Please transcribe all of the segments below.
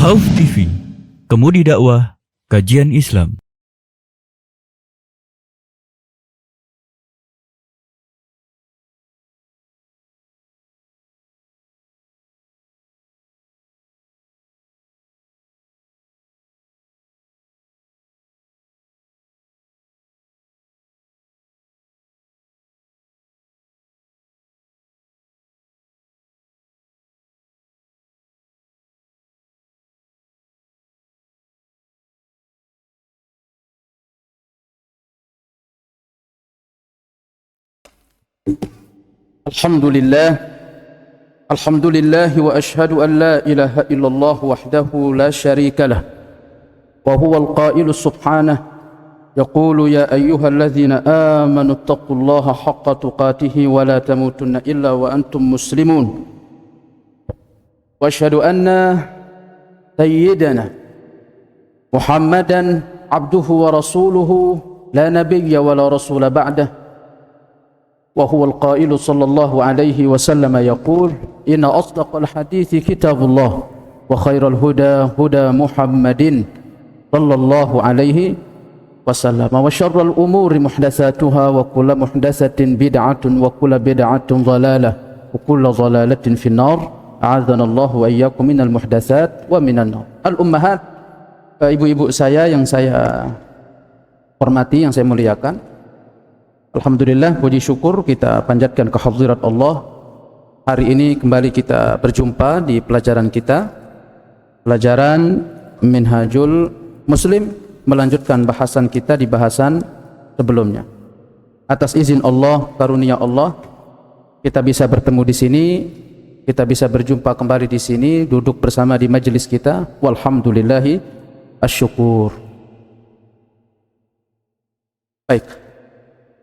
Khauf TV, Kemudi Dakwah, Kajian Islam. Alhamdulillah wa ashhadu an la ilaha illallah wahdahu la syarika lah wa huwa al-qailu subhanah yaqulu ya ayyuhalladzina amanu taqullaha haqqa tuqatih wa la tamutunna illa wa antum muslimun wa ashhadu anna sayyidana Muhammadan abduhu wa rasuluhu la nabiyya wa la rasula ba'dah وهو القائل صلى الله عليه وسلم يقول إن أصدق الحديث كتاب الله وخير الهدى هدى محمد صلى الله عليه وسلم وشر الأمور محدثاتها وكل محدثة بدعة وكل بدعة ضلالة وكل ضلالة في النار أعاذنا الله وإياكم من المحدثات ومن النار. Al-Ummahat, ibu-ibu saya yang saya hormati, yang saya muliakan, alhamdulillah, puji syukur kita panjatkan ke hadirat Allah. Hari ini kembali kita berjumpa di pelajaran kita, pelajaran Minhajul Muslim, melanjutkan bahasan kita di bahasan sebelumnya. Atas izin Allah, karunia Allah, kita bisa bertemu di sini, kita bisa berjumpa kembali di sini, duduk bersama di majelis kita. Walhamdulillahi asyukur. Baik.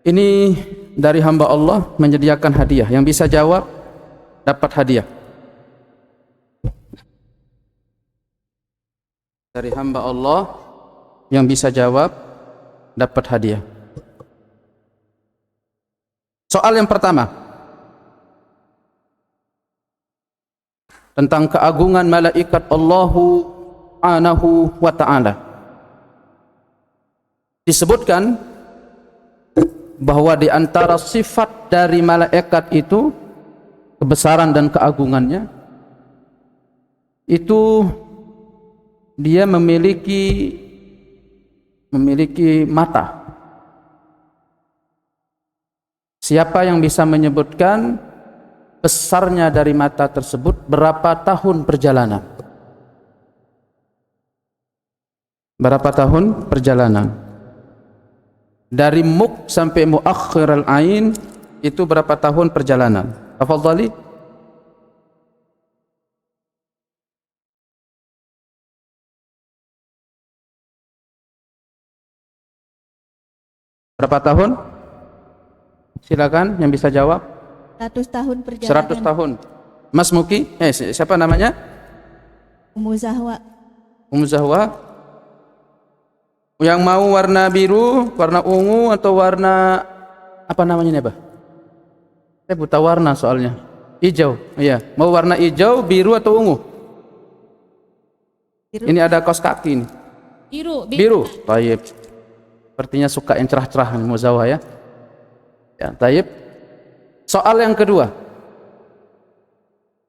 Ini dari hamba Allah menyediakan hadiah. Yang bisa jawab dapat hadiah. Dari hamba Allah yang bisa jawab dapat hadiah. Soal yang pertama tentang keagungan malaikat Allahu Subhanahu wa ta'ala. Disebutkan bahwa di antara sifat dari malaikat itu, kebesaran dan keagungannya, itu dia memiliki mata. Siapa yang bisa menyebutkan besarnya dari mata tersebut, berapa tahun perjalanan? Berapa tahun perjalanan? Dari muk sampai muakhir al-ain itu berapa tahun perjalanan? Tafadhali. Berapa tahun? Silakan yang bisa jawab. 100 tahun perjalanan. 100 tahun. Mas Muki, siapa namanya? Ummu Zahwa. Ummu Zahwa. Yang mau warna biru, warna ungu, atau warna apa namanya nih, Abah? Saya buta warna soalnya. Hijau. Iya, mau warna hijau, biru atau ungu? Biru. Ini ada kaos kaki nih. Biru. Taib. Sepertinya suka yang cerah-cerah nih Muzawa ya. Ya, taib. Soal yang kedua.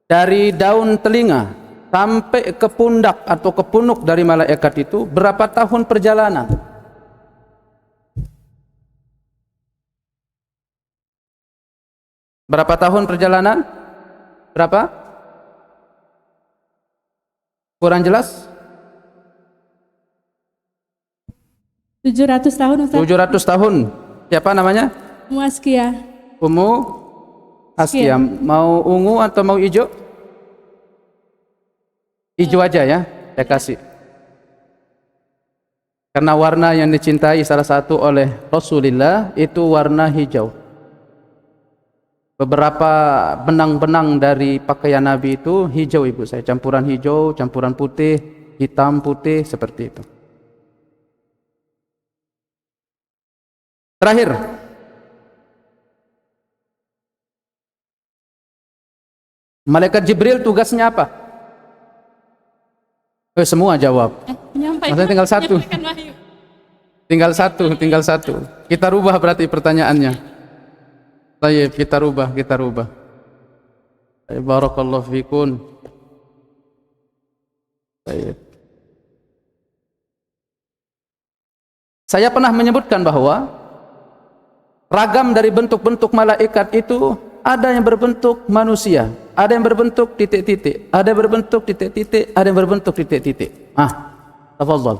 Dari daun telinga sampai ke pundak atau ke punuk dari malaikat itu berapa tahun perjalanan? Berapa tahun perjalanan? Berapa? Kurang jelas? 700 tahun Ustaz. 700 tahun. Siapa namanya? Ummu Askia. Ummu Askia. Mau ungu atau mau hijau? Hijau aja ya, saya kasih. Karena warna yang dicintai salah satu oleh Rasulullah itu warna hijau. Beberapa benang-benang dari pakaian Nabi itu hijau, ibu saya. Campuran hijau, campuran putih, hitam, putih, seperti itu. Terakhir. Malaikat Jibril tugasnya apa? Semua jawab. Maksudnya tinggal satu. Tinggal satu. Kita rubah berarti pertanyaannya. Baik, kita rubah. Barakallahu fikun. Baik. Saya pernah menyebutkan bahwa ragam dari bentuk-bentuk malaikat itu ada yang berbentuk manusia, ada yang berbentuk titik-titik, ada yang berbentuk titik-titik, ada yang berbentuk titik-titik. Tafadhal.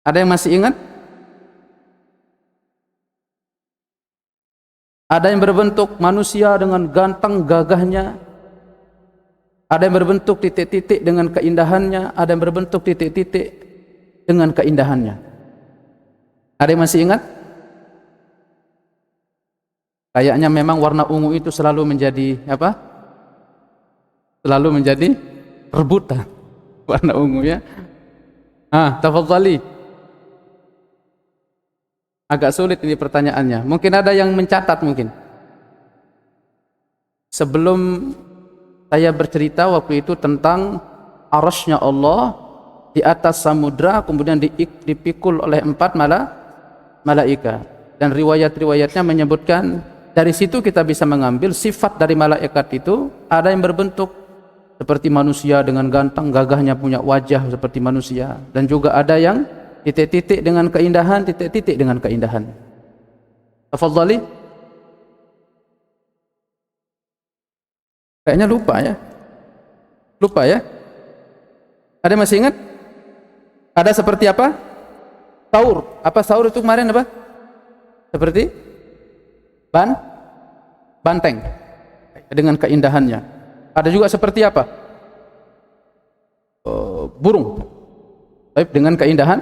Ada yang masih ingat? Ada yang berbentuk manusia dengan ganteng gagahnya, ada yang berbentuk titik-titik dengan keindahannya, ada yang berbentuk titik-titik dengan keindahannya. Ada yang masih ingat? Kayaknya memang warna ungu itu selalu menjadi apa? Selalu menjadi rebutan. Warna ungu ya. Tafadhali. Agak sulit ini pertanyaannya. Mungkin ada yang mencatat mungkin. Sebelum saya bercerita waktu itu tentang arasy-Nya Allah di atas samudra, kemudian dipikul oleh 4 malaikat. Dan riwayat-riwayatnya menyebutkan dari situ kita bisa mengambil sifat dari malaikat itu. Ada yang berbentuk seperti manusia dengan ganteng, gagahnya punya wajah seperti manusia, dan juga ada yang titik-titik dengan keindahan, titik-titik dengan keindahan. Tafadhali. Kayaknya lupa ya. Ada yang masih ingat? Ada seperti apa? Saur. Apa saur itu kemarin apa? Seperti banteng dengan keindahannya. Ada juga seperti apa? Burung. Baik, dengan keindahan.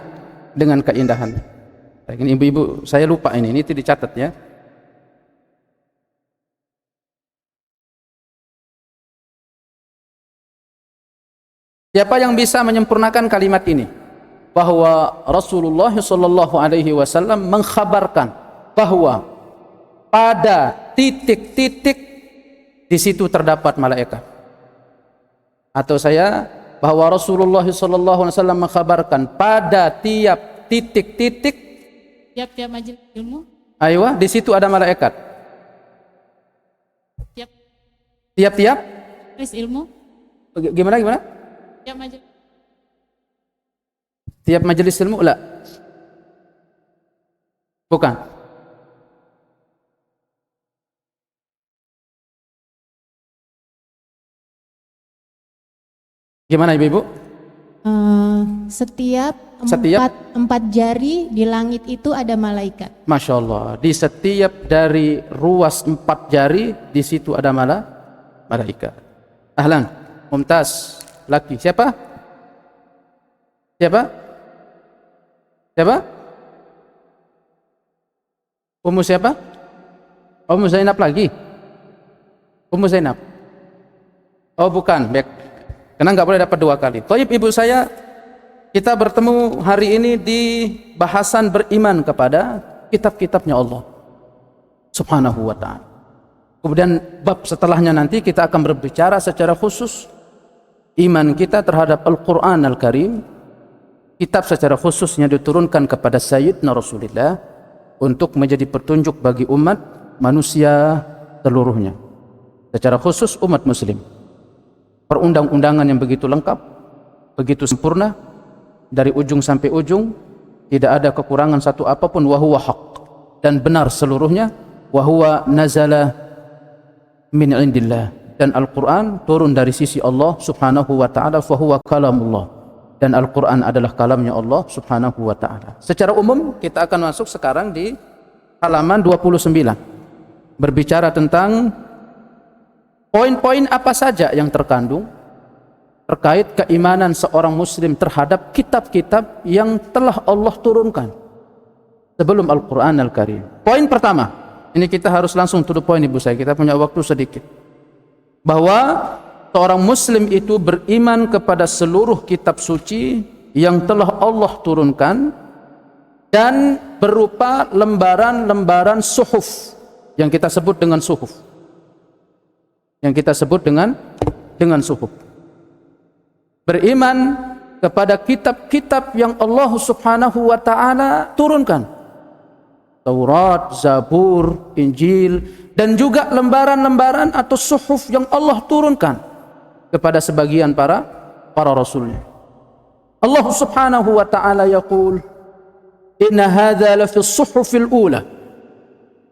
Ini ibu-ibu, saya lupa ini itu dicatat ya. Siapa yang bisa menyempurnakan kalimat ini? Bahwa Rasulullah sallallahu alaihi wasallam mengkhabarkan bahwa pada titik-titik di situ terdapat malaikat. Atau bahwa Rasulullah sallallahu alaihi wasallam mengkhabarkan pada tiap titik-titik, tiap majelis ilmu. Aywa, di situ ada malaikat. Tiap-tiap majelis ilmu. Gimana? Tiap majelis ilmu lah. Bukan. Gimana ibu-ibu? Setiap empat jari di langit itu ada malaikat. Masya Allah. Di setiap dari ruas 4 jari di situ ada malaikat. Ahlan, mumtaz. Laki. Siapa? Ummu siapa? Ummu Zainab lagi? Ummu Zainab? Oh bukan, baik. Karena nggak boleh dapat 2 kali. Thayyib, ibu saya, kita bertemu hari ini di bahasan beriman kepada kitab-kitabnya Allah Subhanahu wa ta'ala. Kemudian bab setelahnya nanti kita akan berbicara secara khusus iman kita terhadap Al-Quran Al-Karim, kitab secara khususnya diturunkan kepada Sayyidina Rasulullah untuk menjadi petunjuk bagi umat manusia seluruhnya, secara khusus umat muslim. Perundang-undangan yang begitu lengkap, begitu sempurna, dari ujung sampai ujung, tidak ada kekurangan satu apapun. Wa huwa haq, dan benar seluruhnya. Wa huwa nazala min indillah, dan Al-Quran turun dari sisi Allah Subhanahu wa ta'ala. Fahuwa kalamullah, dan Al-Quran adalah kalamnya Allah Subhanahu wa ta'ala. Secara umum kita akan masuk sekarang di halaman 29, berbicara tentang poin-poin apa saja yang terkandung terkait keimanan seorang muslim terhadap kitab-kitab yang telah Allah turunkan sebelum Al-Quran Al-Karim. Poin pertama, ini kita harus langsung to the point ibu saya, kita punya waktu sedikit, bahwa seorang muslim itu beriman kepada seluruh kitab suci yang telah Allah turunkan dan berupa lembaran-lembaran suhuf, yang kita sebut dengan suhuf. Yang kita sebut dengan suhuf. Beriman kepada kitab-kitab yang Allah Subhanahu wa taala turunkan. Taurat, Zabur, Injil, dan juga lembaran-lembaran atau suhuf yang Allah turunkan kepada sebagian para rasulnya. Allah Subhanahu wa taala yaqul, "Inna hadza la fi as-suhufil ula."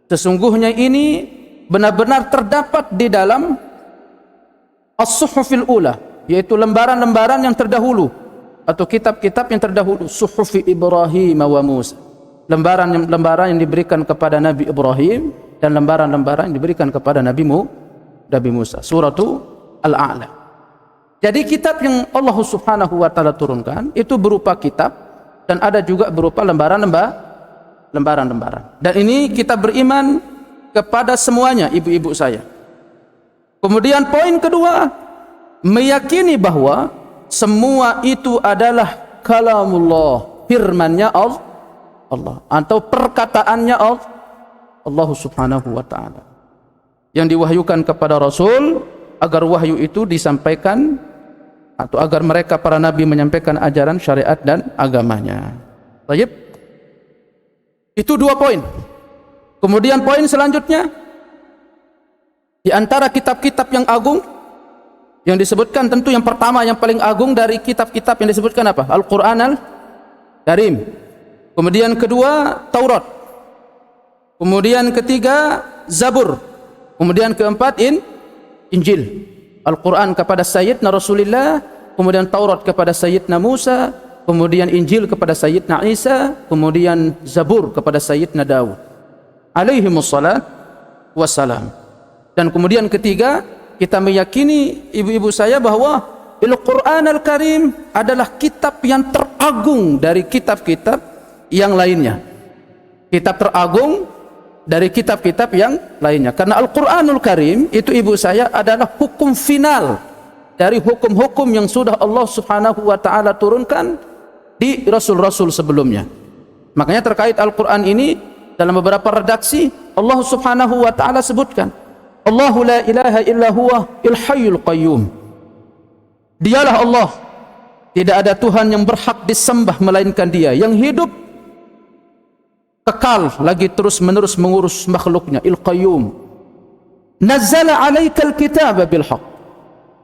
Sesungguhnya ini benar-benar terdapat di dalam as-suhufil ula, yaitu lembaran-lembaran yang terdahulu atau kitab-kitab yang terdahulu. Suhufi Ibrahim wa Musa, lembaran yang diberikan kepada Nabi Ibrahim dan lembaran-lembaran yang diberikan kepada Nabi Musa. Suratu Al-A'la. Jadi kitab yang Allah Subhanahu wa taala turunkan itu berupa kitab dan ada juga berupa lembaran-lembaran. Dan ini kita beriman kepada semuanya, ibu-ibu saya. Kemudian poin kedua, meyakini bahwa semua itu adalah kalamullah, firman-Nya Allah atau perkataannya Allah Subhanahu wa taala yang diwahyukan kepada Rasul agar wahyu itu disampaikan atau agar mereka para nabi menyampaikan ajaran syariat dan agamanya. Baik. Itu 2 poin. Kemudian poin selanjutnya, di antara kitab-kitab yang agung yang disebutkan, tentu yang pertama yang paling agung dari kitab-kitab yang disebutkan apa? Al-Qur'an Al-Karim. Kemudian kedua Taurat. Kemudian ketiga Zabur. Kemudian keempat Injil. Al-Quran kepada Sayyidina Rasulullah, kemudian Taurat kepada Sayyidina Musa, kemudian Injil kepada Sayyidina Isa, kemudian Zabur kepada Sayyidina Daud alaihimussalat wassalam. Dan kemudian ketiga, kita meyakini ibu-ibu saya bahwa Al-Quran Al-Karim adalah kitab yang teragung dari kitab-kitab yang lainnya. Kitab teragung dari kitab-kitab yang lainnya. Karena Al-Quranul Karim itu ibu saya adalah hukum final dari hukum-hukum yang sudah Allah Subhanahu wa taala turunkan di rasul-rasul sebelumnya. Makanya terkait Al-Quran ini dalam beberapa redaksi Allah Subhanahu wa taala sebutkan, Allahu la ilaha illa huwa il-hayyul qayyum. Dialah Allah, tidak ada Tuhan yang berhak disembah melainkan Dia yang hidup kekal lagi terus menerus mengurus makhluknya, il-qayyum. Nazzala 'alaikal kitaba bil haqq.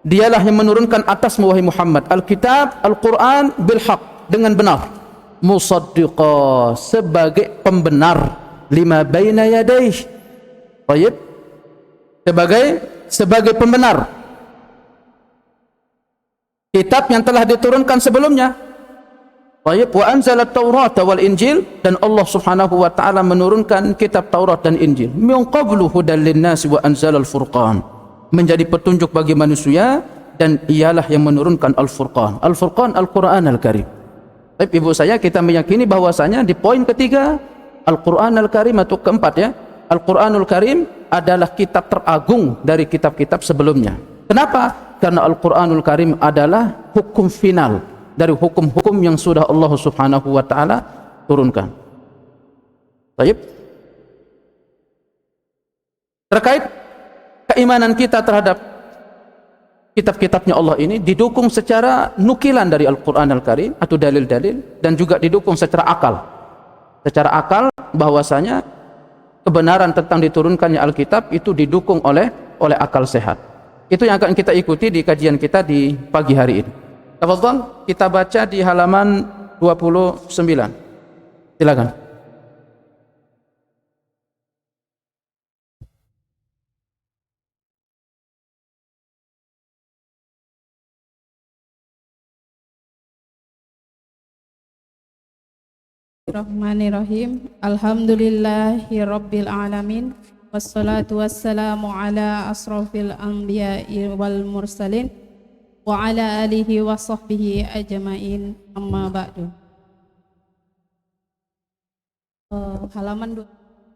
Dialah yang menurunkan atasmu wahai Muhammad al-kitab, Al-Quran bil haqq, dengan benar. Musaddiqa, sebagai pembenar, lima baina yadayh. Baik, sebagai pembenar kitab yang telah diturunkan sebelumnya. Baik, wa anzala at-Taurat wal Injil, dan Allah Subhanahu wa taala menurunkan kitab Taurat dan Injil. Min qablu hudal lin-nas wa anzala al-Furqan, menjadi petunjuk bagi manusia, dan ialah yang menurunkan Al-Furqan. Al-Furqan Al-Quran Al-Karim. Tapi ibu saya, kita meyakini bahwasanya di poin ketiga, Al-Quran Al-Karim atau keempat ya, Al-Quranul Karim adalah kitab teragung dari kitab-kitab sebelumnya. Kenapa? Karena Al-Quranul Karim adalah hukum final dari hukum-hukum yang sudah Allah Subhanahu wa taala turunkan. Baik. Terkait keimanan kita terhadap kitab-kitabnya Allah ini didukung secara nukilan dari Al-Quran Al-Karim atau dalil-dalil, dan juga didukung secara akal. Secara akal bahwasanya kebenaran tentang diturunkannya Alkitab itu didukung oleh akal sehat. Itu yang akan kita ikuti di kajian kita di pagi hari ini. Tafadhal, kita baca di halaman 29. Silakan. Bismillahirrahmanirrahim. Alhamdulillahi rabbil alamin. Wassalatu wassalamu ala asrafil anbiya'i wal mursalin wa ala alihi wa sahbihi ajma'in, amma ba'du. Halaman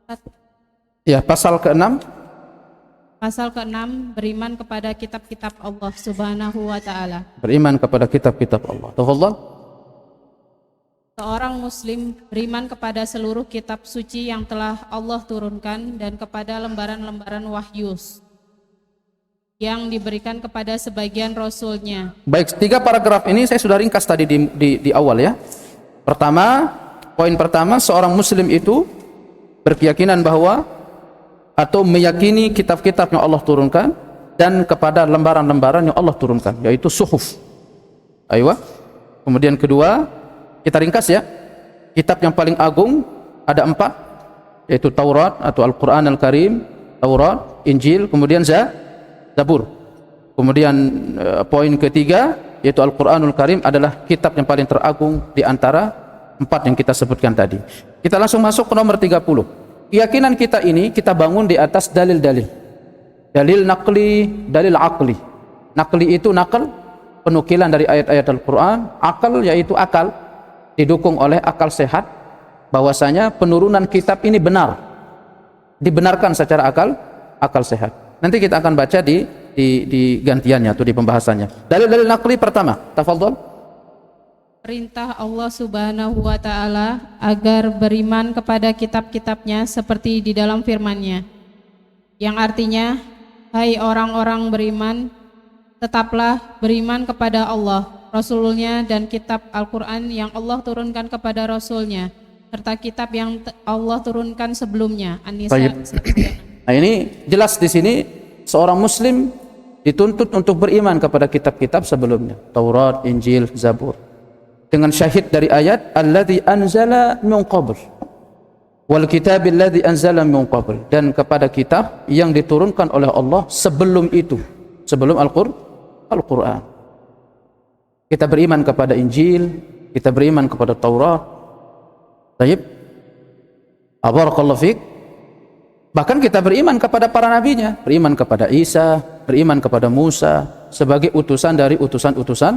24. Ya, pasal ke-6. Pasal ke-6, beriman kepada kitab-kitab Allah Subhanahu wa taala. Beriman kepada kitab-kitab Allah. Tafadhal. seorang muslim beriman kepada seluruh kitab suci yang telah Allah turunkan dan kepada lembaran-lembaran wahyu yang diberikan kepada sebagian rasulnya. Baik, 3 paragraf ini saya sudah ringkas tadi di awal ya. Poin pertama, seorang muslim itu berkeyakinan bahwa atau meyakini kitab-kitab yang Allah turunkan dan kepada lembaran-lembaran yang Allah turunkan, yaitu suhuf. Aywa. Kemudian kedua, kita ringkas ya. Kitab yang paling agung ada 4, yaitu Taurat atau Al-Quran Al-Karim, Taurat, Injil, kemudian Zabur. Kemudian poin ketiga, yaitu Al-Quranul Karim adalah kitab yang paling teragung di antara 4 yang kita sebutkan tadi. Kita langsung masuk ke nomor 30. Keyakinan kita ini kita bangun di atas dalil-dalil. Dalil naqli, dalil aqli. Naqli itu nakal, penukilan dari ayat-ayat Al-Quran. Akal yaitu akal, didukung oleh akal sehat, bahwasanya penurunan kitab ini benar, dibenarkan secara akal sehat. Nanti kita akan baca di gantiannya atau di pembahasannya. Dalil-dalil naqli pertama, tafadhol. Perintah Allah Subhanahu wa Ta'ala agar beriman kepada kitab-kitabnya seperti di dalam firman-Nya, yang artinya, hai orang-orang beriman, tetaplah beriman kepada Allah, Rasul-Nya dan kitab Al-Quran yang Allah turunkan kepada Rasul-Nya, serta kitab yang Allah turunkan sebelumnya. An-Nisa. Nah, ini jelas di sini seorang muslim dituntut untuk beriman kepada kitab-kitab sebelumnya, Taurat, Injil, Zabur, dengan syahid dari ayat alladzi anzala min qabl wal kitabil ladzi anzala min qabl, dan kepada kitab yang diturunkan oleh Allah sebelum itu, sebelum Al-Quran. Kita beriman kepada Injil, kita beriman kepada Taurat. Baik, barakallahu fiik. Bahkan kita beriman kepada para nabinya, beriman kepada Isa, beriman kepada Musa sebagai utusan dari utusan-utusan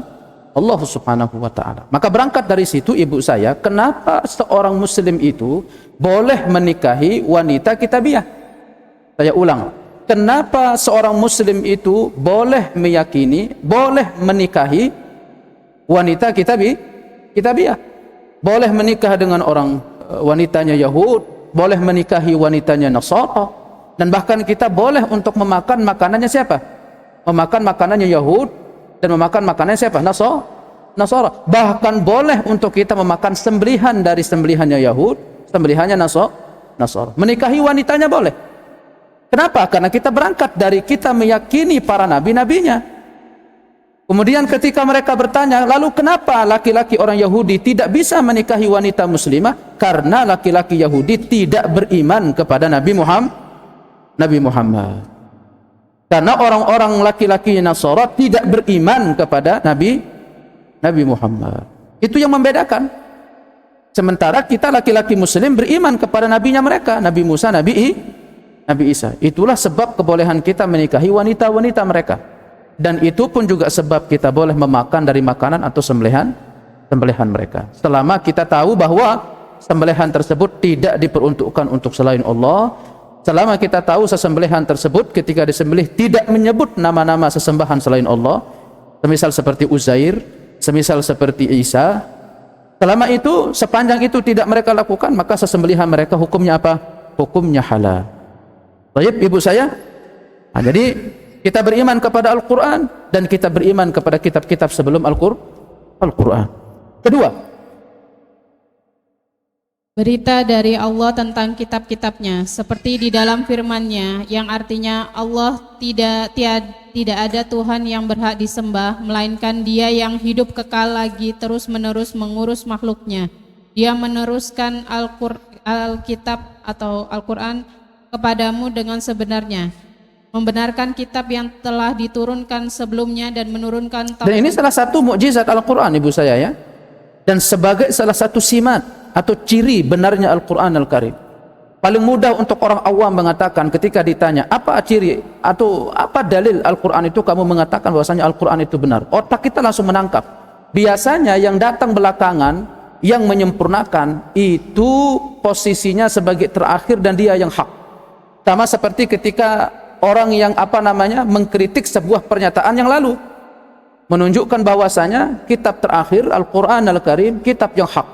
Allah Subhanahu wa Ta'ala. Maka berangkat dari situ, ibu saya, kenapa seorang muslim itu boleh menikahi wanita kitabiah? Saya ulang, kenapa seorang muslim itu boleh meyakini, boleh menikahi wanita kitabiah? Boleh menikah dengan orang wanitanya Yahud, boleh menikahi wanitanya Nasara, dan bahkan kita boleh untuk memakan makanannya siapa? Memakan makanannya Yahud dan memakan makanan siapa? Nasara. Bahkan boleh untuk kita memakan sembelihan dari sembelihannya Yahud, sembelihannya Nasara. Menikahi wanitanya boleh. Kenapa? Karena kita berangkat dari kita meyakini para nabi-nabinya. Kemudian ketika mereka bertanya, lalu kenapa laki-laki orang Yahudi tidak bisa menikahi wanita muslimah? Karena laki-laki Yahudi tidak beriman kepada Nabi Muhammad. Karena orang-orang laki-laki Nasara tidak beriman kepada Nabi Muhammad. Itu yang membedakan. Sementara kita laki-laki muslim beriman kepada nabinya mereka, Nabi Musa, Nabi Isa. Itulah sebab kebolehan kita menikahi wanita-wanita mereka. Dan itu pun juga sebab kita boleh memakan dari makanan atau sembelihan mereka. Selama kita tahu bahwa sembelihan tersebut tidak diperuntukkan untuk selain Allah. Selama kita tahu sesembelihan tersebut ketika disembelih tidak menyebut nama-nama sesembahan selain Allah, semisal seperti Uzair, semisal seperti Isa, selama itu, sepanjang itu tidak mereka lakukan, maka sesembelihan mereka hukumnya apa? Hukumnya halal. Baik, ibu saya. Nah, jadi kita beriman kepada Al-Quran dan kita beriman kepada kitab-kitab sebelum Al-Quran. Kedua, berita dari Allah tentang kitab-kitabnya seperti di dalam firman-Nya, yang artinya Allah tidak ada Tuhan yang berhak disembah melainkan Dia yang hidup kekal lagi terus-menerus mengurus makhluknya. Dia meneruskan Alkitab atau Al-Quran kepadamu dengan sebenarnya, membenarkan kitab yang telah diturunkan sebelumnya dan menurunkan dan ini salah satu mukjizat Al-Quran, ibu saya ya, dan sebagai salah satu simat atau ciri benarnya Al-Quran Al-Karim. Paling mudah untuk orang awam mengatakan ketika ditanya apa ciri atau apa dalil Al-Quran itu, kamu mengatakan bahwasanya Al-Quran itu benar. Otak kita langsung menangkap. Biasanya yang datang belakangan, yang menyempurnakan itu posisinya sebagai terakhir dan dia yang hak. Sama seperti ketika orang yang mengkritik sebuah pernyataan yang lalu, menunjukkan bahwasanya kitab terakhir Al-Quran Al-Karim kitab yang hak.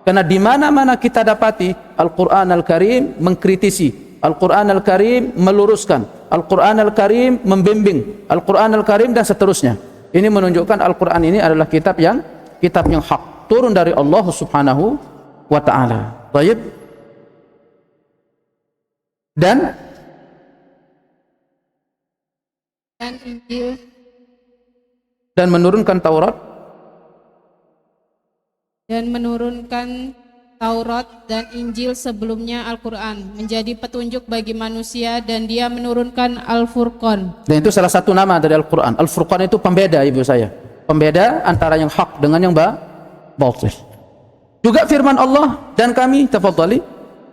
Karena di mana-mana kita dapati Al-Quran Al-Karim mengkritisi, Al-Quran Al-Karim meluruskan, Al-Quran Al-Karim membimbing, Al-Quran Al-Karim dan seterusnya. Ini menunjukkan Al-Quran ini adalah kitab yang hak, turun dari Allah Subhanahu wa taala. Baik. Dan Injil dan menurunkan Taurat dan Injil sebelumnya Al-Quran menjadi petunjuk bagi manusia, dan dia menurunkan Al-Furqan. Dan itu salah satu nama dari Al-Quran. Al-Furqan itu pembeda, ibu saya, pembeda antara yang hak dengan yang batil. Juga firman Allah, dan kami, tafadhali,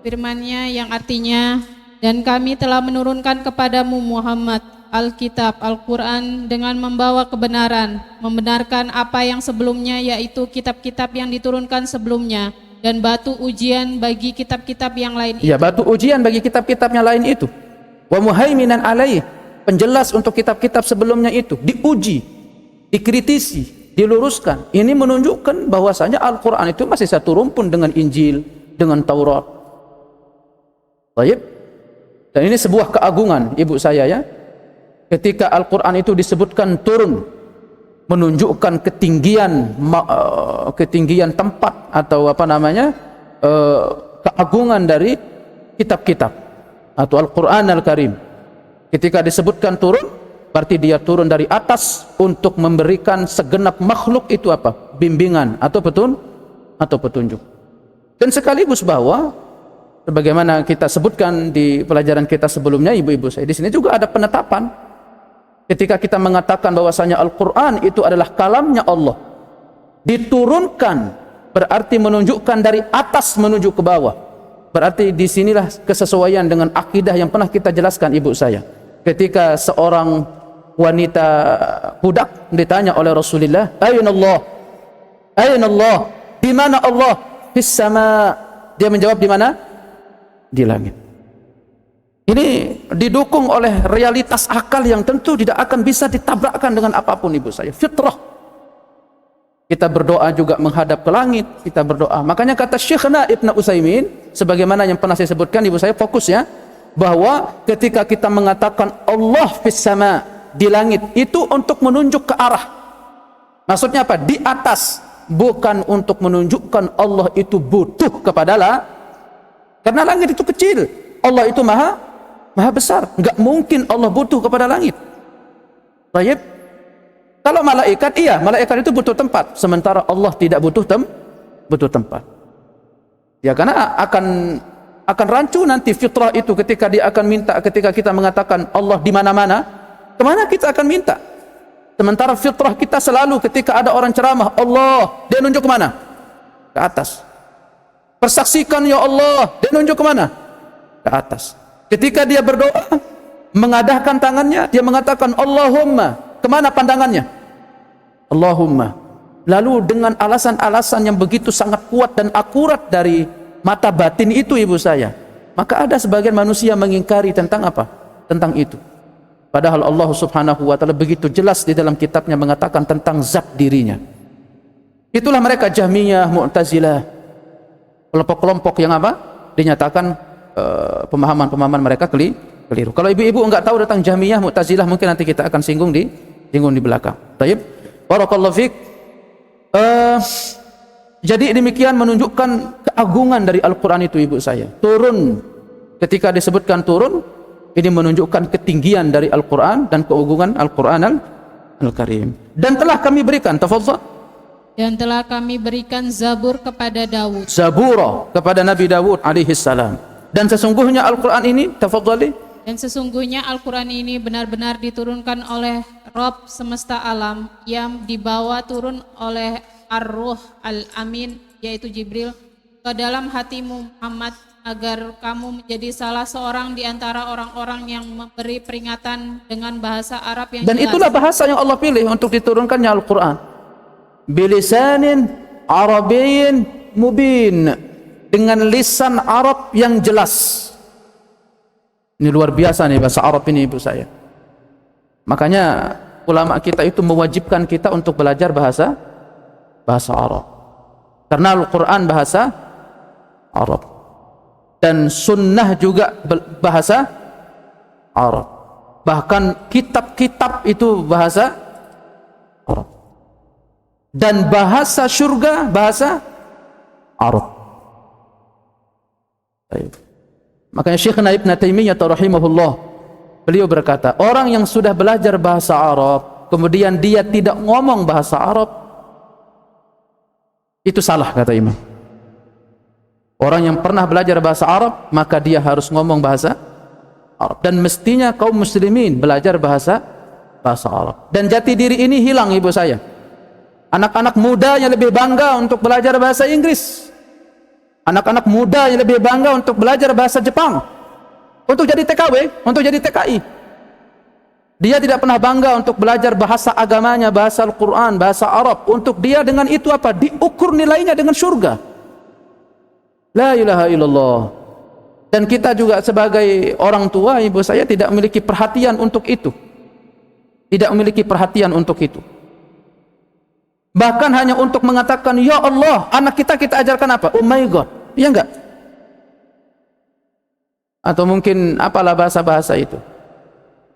Firman-Nya yang artinya, dan kami telah menurunkan kepadamu Muhammad Alkitab, Al-Quran dengan membawa kebenaran, membenarkan apa yang sebelumnya, yaitu kitab-kitab yang diturunkan sebelumnya, dan batu ujian bagi kitab-kitab yang lain itu. ya, batu ujian bagi kitab-kitab yang lain itu. Wa muhaiminan alaih, penjelas untuk kitab-kitab sebelumnya itu, diuji, dikritisi, diluruskan. Ini menunjukkan bahwasanya Al-Quran itu masih satu rumpun dengan Injil, dengan Taurat. Baik. Dan ini sebuah keagungan, ibu saya, ya, ketika Al-Quran itu disebutkan turun, menunjukkan ketinggian tempat atau keagungan dari kitab-kitab atau Al-Quran Al-Karim. Ketika disebutkan turun, berarti dia turun dari atas untuk memberikan segenap makhluk itu bimbingan atau petunjuk. Dan sekaligus bahwa sebagaimana kita sebutkan di pelajaran kita sebelumnya, ibu-ibu saya, di sini juga ada penetapan. Ketika kita mengatakan bahwasanya Al-Quran itu adalah kalamnya Allah, diturunkan berarti menunjukkan dari atas menuju ke bawah. Berarti disinilah kesesuaian dengan akidah yang pernah kita jelaskan, ibu saya. Ketika seorang wanita budak ditanya oleh Rasulullah, Ayna Allah? Ayna Allah? Di mana Allah? Fis sama. Dia menjawab, di mana? Di langit. Ini didukung oleh realitas akal yang tentu tidak akan bisa ditabrakkan dengan apapun, ibu saya. Fitrah. Kita berdoa juga menghadap ke langit, kita berdoa. Makanya kata Syekhna Ibn Utsaimin, sebagaimana yang pernah saya sebutkan, ibu saya, fokus ya, bahwa ketika kita mengatakan Allah fis sama, di langit, itu untuk menunjuk ke arah. Maksudnya apa? Di atas. Bukan untuk menunjukkan Allah itu butuh kepada karena langit itu kecil, Allah itu maha besar. Enggak mungkin Allah butuh kepada langit. Baik. Kalau malaikat, iya, malaikat itu butuh tempat, sementara Allah tidak butuh tempat. Ya, karena akan rancu nanti fitrah itu ketika dia akan minta, ketika kita mengatakan Allah di mana-mana, kemana kita akan minta? Sementara fitrah kita selalu ketika ada orang ceramah, Allah, dia nunjuk kemana? Ke atas. Persaksikan ya Allah, dia nunjuk kemana? Ke atas. Ketika dia berdoa, mengadahkan tangannya, dia mengatakan Allahumma, kemana pandangannya? Allahumma. Lalu dengan alasan-alasan yang begitu sangat kuat dan akurat dari mata batin itu, ibu saya, maka ada sebagian manusia mengingkari tentang apa? Tentang itu. Padahal Allah Subhanahu wa taala begitu jelas di dalam kitabnya mengatakan tentang zat dirinya. Itulah mereka Jahmiyah, Mu'tazilah, kelompok-kelompok yang dinyatakan pemahaman-pemahaman mereka keliru. Kalau ibu-ibu enggak tahu tentang Jahmiyah, Mu'tazilah, mungkin nanti kita akan singgung di belakang. Baik. Barakallahu fiik. Jadi demikian menunjukkan keagungan dari Al-Quran itu, ibu saya. Turun, ketika disebutkan turun, ini menunjukkan ketinggian dari Al-Quran dan keagungan Al-Quran Al-Karim. Dan telah kami berikan, tafadhal. Dan telah kami berikan Zabur kepada Daud. Zabura kepada Nabi Daud alaihi salam. Dan sesungguhnya Al-Quran ini, tafadhali. Dan sesungguhnya Al-Quran ini benar-benar diturunkan oleh Rabb semesta alam, yang dibawa turun oleh Ar-Ruh Al-Amin, yaitu Jibril, ke dalam hatimu Muhammad, agar kamu menjadi salah seorang di antara orang-orang yang memberi peringatan dengan bahasa Arab yang dan jelas. Itulah bahasa yang Allah pilih untuk diturunkannya Al-Quran. Bilisanin Arabiyyin mubin, dengan lisan Arab yang jelas. Ini luar biasa nih bahasa Arab ini, ibu saya. Makanya ulama kita itu mewajibkan kita untuk belajar bahasa Arab. Karena Al-Quran bahasa Arab. Dan sunnah juga bahasa Arab. Bahkan kitab-kitab itu bahasa Arab. Dan bahasa surga bahasa Arab. Baik. Makanya Syekhna Ibn Taimiyah rahimahullah, beliau berkata, orang yang sudah belajar bahasa Arab kemudian dia tidak ngomong bahasa Arab, itu salah, kata Imam. Orang yang pernah belajar bahasa Arab maka dia harus ngomong bahasa Arab, dan mestinya kaum muslimin belajar bahasa Arab. Dan jati diri ini hilang, ibu saya. Anak-anak muda yang lebih bangga untuk belajar bahasa Inggris, anak-anak muda yang lebih bangga untuk belajar bahasa Jepang, untuk jadi TKW, untuk jadi TKI. Dia tidak pernah bangga untuk belajar bahasa agamanya, bahasa Al-Quran, bahasa Arab. Untuk dia dengan itu apa? Diukur nilainya dengan surga. La ilaha illallah. Dan kita juga sebagai orang tua, ibu saya, tidak memiliki perhatian untuk itu. Tidak memiliki perhatian untuk itu. Bahkan hanya untuk mengatakan, ya Allah, anak kita ajarkan apa? Oh my God. Iya enggak? Atau mungkin apalah bahasa-bahasa itu.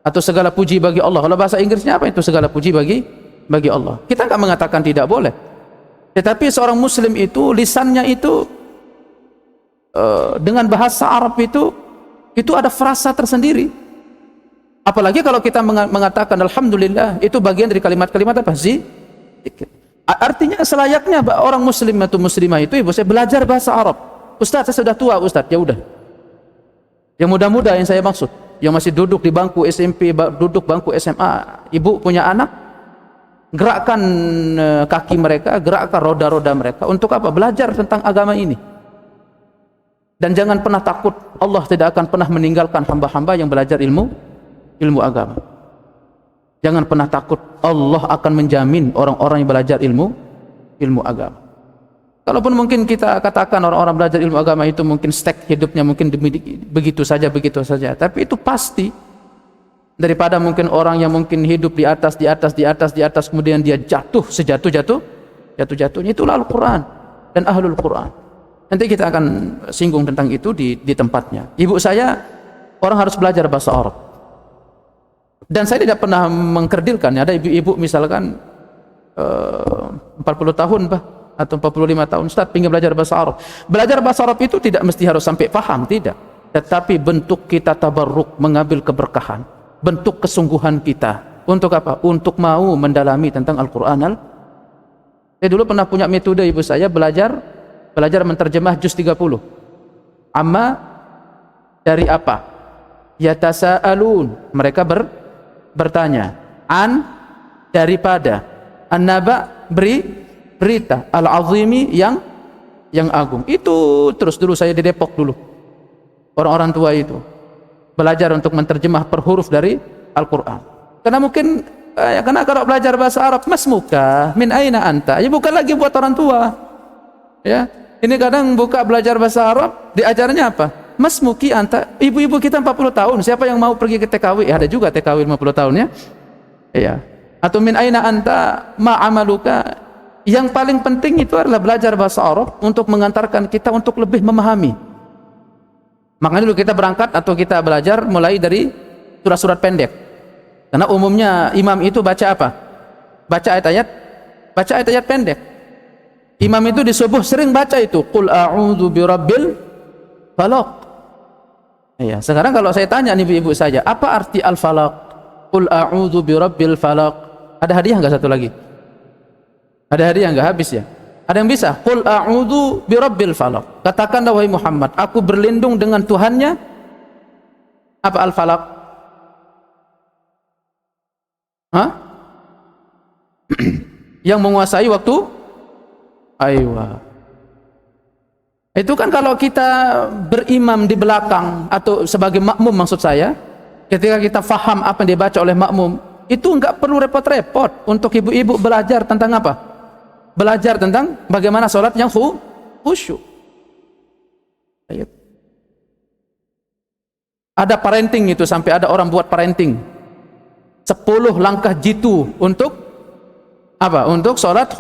Atau segala puji bagi Allah. Kalau bahasa Inggrisnya apa itu? Segala puji bagi Allah. Kita enggak mengatakan tidak boleh. Tetapi seorang muslim itu, lisannya itu dengan bahasa Arab itu ada frasa tersendiri. Apalagi kalau kita mengatakan alhamdulillah, itu bagian dari kalimat-kalimat apa? Zikir. Artinya selayaknya orang muslim atau muslimah itu, ibu saya, belajar bahasa Arab. Ustaz, saya sudah tua, Ustaz. Ya udah. Yang muda-muda yang saya maksud, yang masih duduk di bangku SMP, duduk bangku SMA, ibu punya anak, gerakkan kaki mereka, gerakkan roda-roda mereka untuk apa? Belajar tentang agama ini. Dan jangan pernah takut, Allah tidak akan pernah meninggalkan hamba-hamba yang belajar ilmu agama. Jangan pernah takut, Allah akan menjamin orang-orang yang belajar ilmu agama. Kalaupun mungkin kita katakan orang-orang belajar ilmu agama itu mungkin stek hidupnya mungkin begitu saja, tapi itu pasti daripada mungkin orang yang mungkin hidup di atas kemudian dia jatuh sejatuh-jatuhnya. Itulah Al-Quran dan Ahlul Quran. Nanti kita akan singgung tentang itu di tempatnya. Ibu saya, orang harus belajar bahasa Arab. Dan saya tidak pernah mengkerdilkan. Ada ibu-ibu misalkan 40 tahun atau 45 tahun, Ustaz, ingin belajar bahasa Arab. Belajar bahasa Arab itu tidak mesti harus sampai paham, tidak. Tetapi bentuk kita tabarruk, mengambil keberkahan, bentuk kesungguhan kita. Untuk apa? Untuk mau mendalami tentang Al-Quran. Saya dulu pernah punya metode, ibu saya, belajar menterjemah juz 30. Amma dari apa? Yatasa'alun, mereka bertanya. An, daripada. An-naba, berita. Al-azimi, yang agung. Itu terus dulu saya di Depok dulu. Orang-orang tua itu belajar untuk menterjemah per huruf dari Al-Quran. Karena mungkin karena kalau belajar bahasa Arab, masmuka min aina anta, ya bukan lagi buat orang tua. Ya, ini kadang buka belajar bahasa Arab, diajarnya apa? Masmuki anta, ibu-ibu kita 40 tahun, siapa yang mau pergi ke TKW? Ya, ada juga TKW 50 tahun ya. Iya. Atau min aina anta ma amaluka. Yang paling penting itu adalah belajar bahasa Arab untuk mengantarkan kita untuk lebih memahami. Makanya dulu kita berangkat atau kita belajar mulai dari surat-surat pendek. Karena umumnya imam itu baca apa? Baca ayat-ayat pendek. Imam itu di subuh sering baca itu, qul a'udzu birabbil falaq. Ya, sekarang kalau saya tanya nih ibu saya, apa arti al-falaq? Qul a'udzu birabbil falaq. Ada hadiah enggak satu lagi? Ada hadiah enggak? Habis ya? Ada yang bisa? Qul a'udzu birabbil falaq. Katakanlah wahai Muhammad, aku berlindung dengan Tuhannya apa al-falaq? Hah? Yang menguasai waktu? Aywa. Itu kan kalau kita berimam di belakang atau sebagai makmum maksud saya, ketika kita faham apa yang dibaca oleh makmum, itu enggak perlu repot-repot untuk ibu-ibu belajar tentang apa? Belajar tentang bagaimana sholat yang khusyuk. Ada parenting itu, sampai ada orang buat parenting 10 langkah jitu untuk apa? Untuk sholat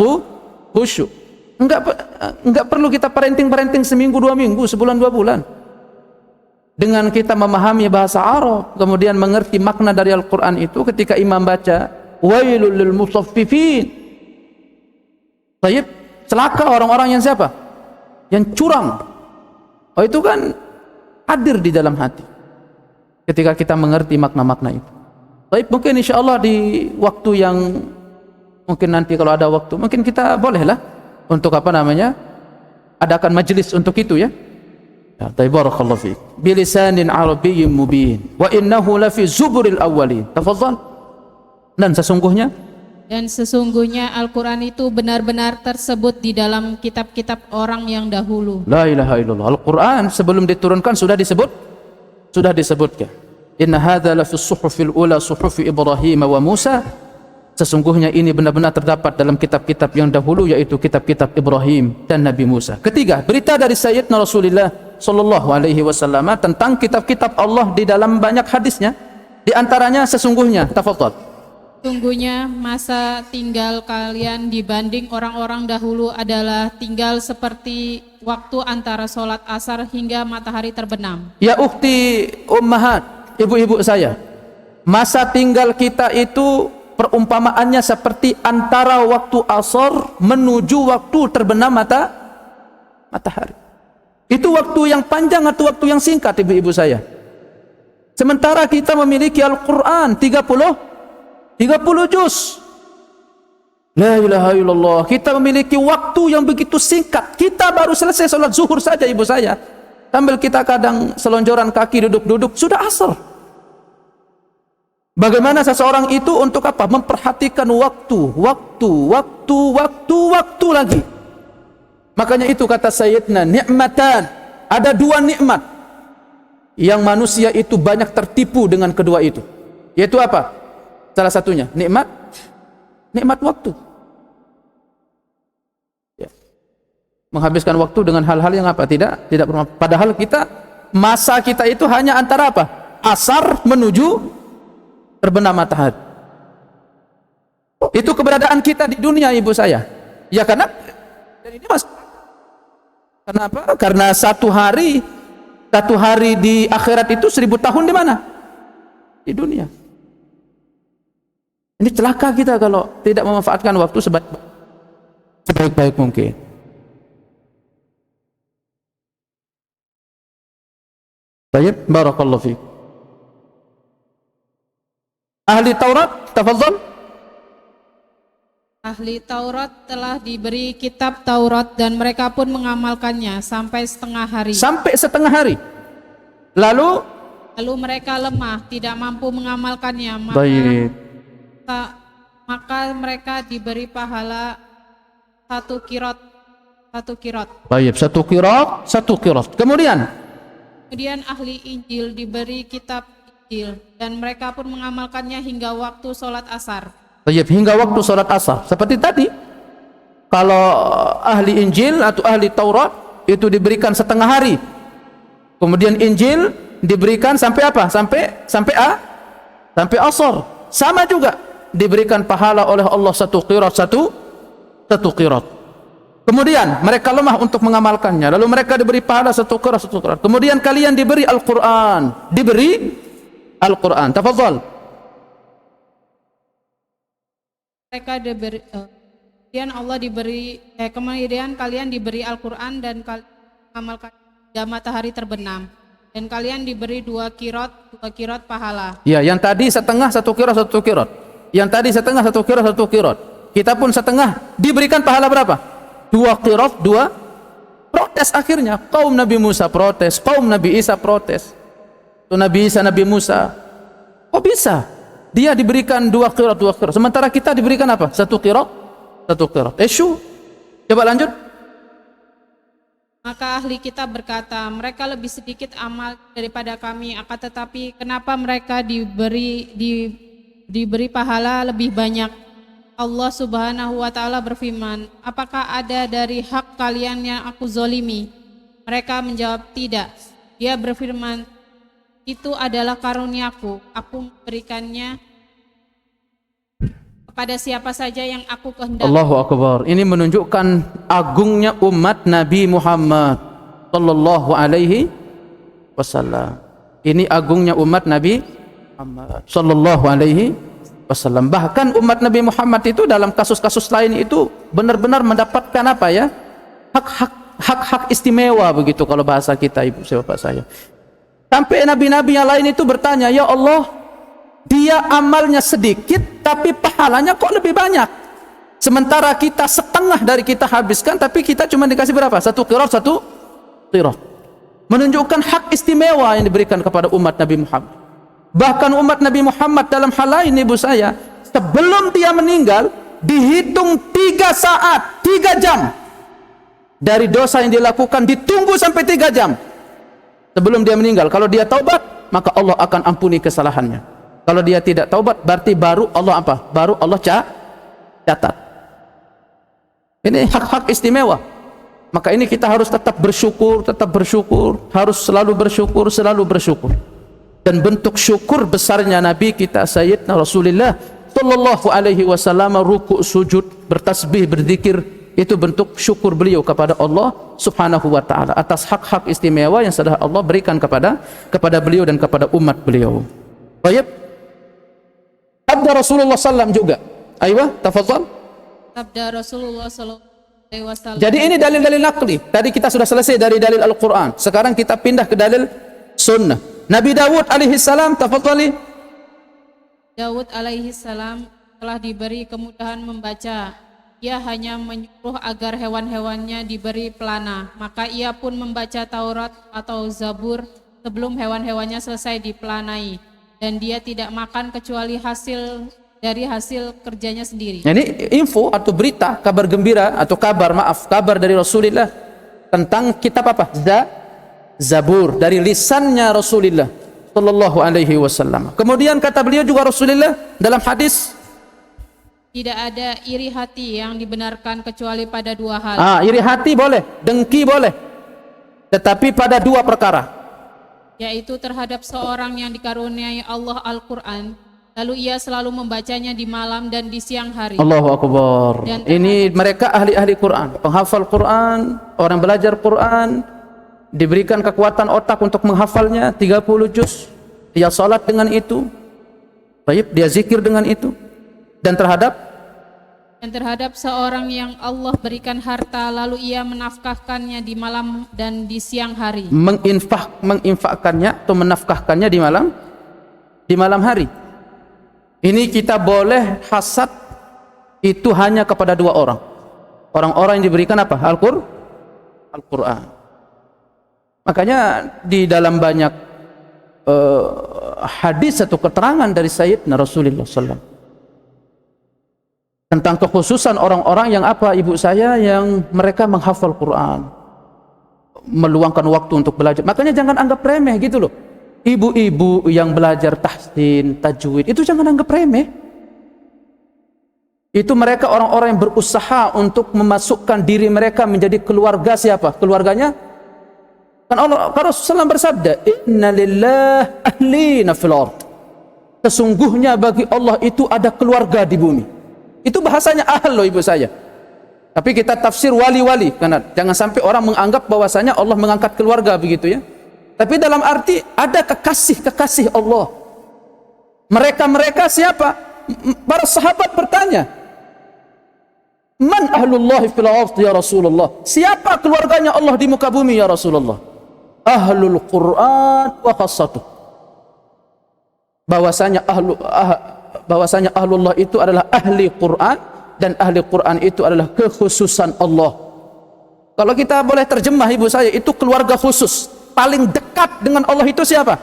khusyuk. Enggak perlu kita parenting seminggu 2 minggu, sebulan 2 bulan. Dengan kita memahami bahasa Arab, kemudian mengerti makna dari Al-Quran itu, ketika imam baca wailul lil mutaffifin, celaka orang-orang yang siapa? Yang curang. Oh, itu kan hadir di dalam hati ketika kita mengerti makna-makna itu. Baik, mungkin insyaallah di waktu yang mungkin nanti kalau ada waktu, mungkin kita bolehlah untuk adakan majelis untuk itu ya. Ya, barakallahu fiik. Bilisanin arabiyyin mubin wa innahu lafi zuburil awwalin. Tafadhal. Dan sesungguhnya Al-Quran itu benar-benar tersebut di dalam kitab-kitab orang yang dahulu. La ilaha illallah. Al-Quran sebelum diturunkan sudah disebutkan. Inna hadza lafi suhufil ula suhufi Ibrahim wa Musa. Sesungguhnya ini benar-benar terdapat dalam kitab-kitab yang dahulu, yaitu kitab-kitab Ibrahim dan Nabi Musa. Ketiga, berita dari Sayyidina Rasulullah sallallahu alaihi wasallam tentang kitab-kitab Allah di dalam banyak hadisnya. Di antaranya sesungguhnya, tafadhal. Sesungguhnya masa tinggal kalian dibanding orang-orang dahulu adalah tinggal seperti waktu antara sholat asar hingga matahari terbenam. Ya ukhti ummahat, ibu-ibu saya, masa tinggal kita itu perumpamaannya seperti antara waktu asar menuju waktu terbenam matahari. Itu waktu yang panjang atau waktu yang singkat, ibu-ibu saya? Sementara kita memiliki Al-Quran 30 juz. La ilaha illallah. Kita memiliki waktu yang begitu singkat. Kita baru selesai sholat zuhur saja, ibu saya, sambil kita kadang selonjoran kaki duduk-duduk, sudah asar. Bagaimana seseorang itu untuk apa? Memperhatikan waktu lagi. Makanya itu kata Sayyidina, ni'matan, ada 2 nikmat yang manusia itu banyak tertipu dengan kedua itu. Yaitu apa? Salah satunya nikmat waktu. Ya. Menghabiskan waktu dengan hal-hal yang apa? Tidak bermanfaat. Padahal masa kita itu hanya antara apa? Asar menuju terbenam matahari. Itu keberadaan kita di dunia, ibu saya. Ya karena dan ini kenapa? Karena satu hari di akhirat itu 1000 tahun di mana? Di dunia. Ini celaka kita kalau tidak memanfaatkan waktu sebaik-baik mungkin. Baik, barakallahu fiik. Ahli Taurat, tafadhal. Ahli Taurat telah diberi kitab Taurat dan mereka pun mengamalkannya sampai setengah hari. Lalu mereka lemah, tidak mampu mengamalkannya. Maka mereka diberi pahala 1 kirot. Baik, 1 kirot. Kemudian ahli Injil diberi kitab Injil dan mereka pun mengamalkannya hingga waktu sholat asar. Hingga waktu sholat asar. Seperti tadi, kalau ahli Injil atau ahli Taurat itu diberikan setengah hari. Kemudian Injil diberikan sampai apa? Sampai asar. Sama juga diberikan pahala oleh Allah 1 qirat. Kemudian mereka lemah untuk mengamalkannya. Lalu mereka diberi pahala 1 qirat. Kemudian kalian diberi Al-Quran. Tafadhal. Kemudian kalian diberi Al-Quran dan kalian mengamalkan hingga matahari terbenam. Dan kalian diberi 2 kirot pahala. Ya, yang tadi setengah 1 kirot. Yang tadi setengah 1 kirot. Kita pun setengah, diberikan pahala berapa? 2 kirot, 2 protes akhirnya. Kaum Nabi Musa protes, kaum Nabi Isa protes. Nabi Isa, Nabi Musa, kok bisa? Dia diberikan 2 kirot. Sementara kita diberikan apa? 1 kirot. Coba lanjut. Maka ahli kitab berkata, mereka lebih sedikit amal daripada kami, akan tetapi kenapa mereka diberi pahala lebih banyak? Allah Subhanahu wa Ta'ala berfirman, apakah ada dari hak kalian yang aku zolimi? Mereka menjawab, tidak. Dia berfirman, itu adalah karuniaku, aku memberikannya kepada siapa saja yang aku kehendaki. Allahu Akbar. Ini menunjukkan agungnya umat Nabi Muhammad sallallahu alaihi wasallam. Ini agungnya umat Nabi Muhammad sallallahu alaihi wasallam. Bahkan umat Nabi Muhammad itu dalam kasus-kasus lain itu benar-benar mendapatkan apa ya? Hak-hak istimewa begitu kalau bahasa kita, ibu bapak saya. Sampai nabi-nabi yang lain itu bertanya, ya Allah, dia amalnya sedikit tapi pahalanya kok lebih banyak. Sementara kita setengah dari kita habiskan tapi kita cuma dikasih berapa? 1 qirat, 1 qirat. Menunjukkan hak istimewa yang diberikan kepada umat Nabi Muhammad. Bahkan umat Nabi Muhammad dalam hal lain, ibu saya, sebelum dia meninggal dihitung 3 saat, 3 jam dari dosa yang dilakukan, ditunggu sampai 3 jam sebelum dia meninggal. Kalau dia taubat, maka Allah akan ampuni kesalahannya. Kalau dia tidak taubat, berarti baru Allah apa? Baru Allah catat. Ini hak-hak istimewa. Maka ini kita harus tetap bersyukur, harus selalu bersyukur. Dan bentuk syukur besarnya Nabi kita Sayyidina Rasulullah sallallahu alaihi wasallam, ruku', sujud, bertasbih, berzikir, itu bentuk syukur beliau kepada Allah Subhanahu wa taala atas hak-hak istimewa yang sudah Allah berikan kepada beliau dan kepada umat beliau. Baik. Sabda Rasulullah sallam juga. Aywa, tafadhal. Sabda Rasulullah sallallahu alaihi wasallam. Jadi ini dalil-dalil naqli. Tadi kita sudah selesai dari dalil Al-Qur'an. Sekarang kita pindah ke dalil sunnah. Nabi Dawud alaihi salam, tafadhali. Daud alaihi salam telah diberi kemudahan membaca. Ia hanya menyuruh agar hewan-hewannya diberi pelana. Maka ia pun membaca Taurat atau Zabur sebelum hewan-hewannya selesai dipelanai. Dan dia tidak makan kecuali hasil kerjanya sendiri. Ini info atau berita, kabar gembira atau kabar dari Rasulullah tentang kitab apa? Zabur, dari lisannya Rasulullah sallallahu alaihi wasallam. Kemudian kata beliau juga Rasulullah dalam hadis, tidak ada iri hati yang dibenarkan kecuali pada 2 hal. Iri hati boleh, dengki boleh, tetapi pada 2 perkara, yaitu terhadap seorang yang dikaruniai Allah Al-Quran, lalu ia selalu membacanya di malam dan di siang hari. Allahu Akbar. Ini mereka ahli-ahli Quran, penghafal Quran, orang belajar Quran, diberikan kekuatan otak untuk menghafalnya 30 juz. Dia salat dengan itu. Baik, dia zikir dengan itu. Dan terhadap seorang yang Allah berikan harta lalu ia menafkahkannya di malam dan di siang hari. Menginfakkannya atau menafkahkannya di malam hari. Ini kita boleh hasad itu hanya kepada 2 orang. Orang-orang yang diberikan apa? Al-Quran. Makanya di dalam banyak hadis atau keterangan dari Sayyidina Rasulullah SAW tentang kekhususan orang-orang yang apa, ibu saya, yang mereka menghafal Quran, meluangkan waktu untuk belajar. Makanya jangan anggap remeh gitu loh. Ibu-ibu yang belajar tahsin, tajwid, itu jangan anggap remeh. Itu mereka orang-orang yang berusaha untuk memasukkan diri mereka menjadi keluarga siapa? Keluarganya? Kan Rasulullah bersabda, "Inna lillahi ahlina fil ard." Sesungguhnya bagi Allah itu ada keluarga di bumi. Itu bahasanya ahl loh ibu saya. Tapi kita tafsir wali-wali, karena jangan sampai orang menganggap bahwasanya Allah mengangkat keluarga begitu ya. Tapi dalam arti ada kekasih-kekasih Allah. Mereka siapa? Para sahabat bertanya, "Man ahlullahi fil ard ya Rasulullah?" Siapa keluarganya Allah di muka bumi ya Rasulullah? Ahlul Quran wa khassatuh. Bahwasanya ahlullah itu adalah ahli Quran, dan ahli Quran itu adalah kekhususan Allah. Kalau kita boleh terjemah ibu saya, itu keluarga khusus paling dekat dengan Allah itu siapa?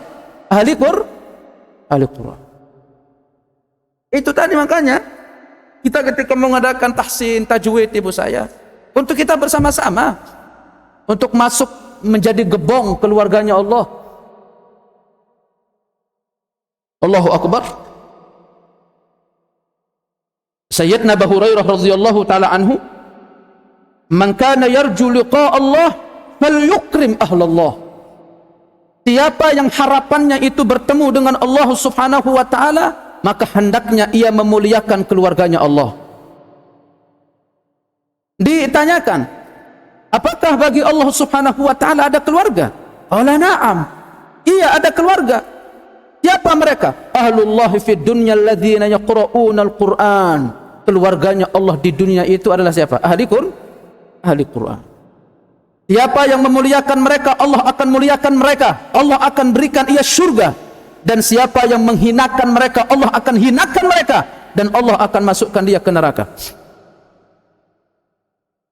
Ahli Quran. Itu tadi makanya kita ketika mengadakan tahsin, tajwid ibu saya, untuk kita bersama-sama untuk masuk menjadi gebong keluarganya Allah. Allahu Akbar. Sayyidina Abu Hurairah radhiyallahu taala anhu, "Man kana yarju liqa Allah falyukrim ahlallah." Siapa yang harapannya itu bertemu dengan Allah Subhanahu wa taala, maka hendaknya ia memuliakan keluarganya Allah. Ditanyakan, apakah bagi Allah Subhanahu wa taala ada keluarga? Qala na'am. Iya, ada keluarga. Siapa mereka? Ahlullah fid dunya alladzina yaqra'una al-Qur'an. Keluarganya Allah di dunia itu adalah siapa? Ahli Qur'an. Siapa yang memuliakan mereka, Allah akan muliakan mereka. Allah akan berikan ia syurga. Dan siapa yang menghinakan mereka, Allah akan hinakan mereka. Dan Allah akan masukkan dia ke neraka.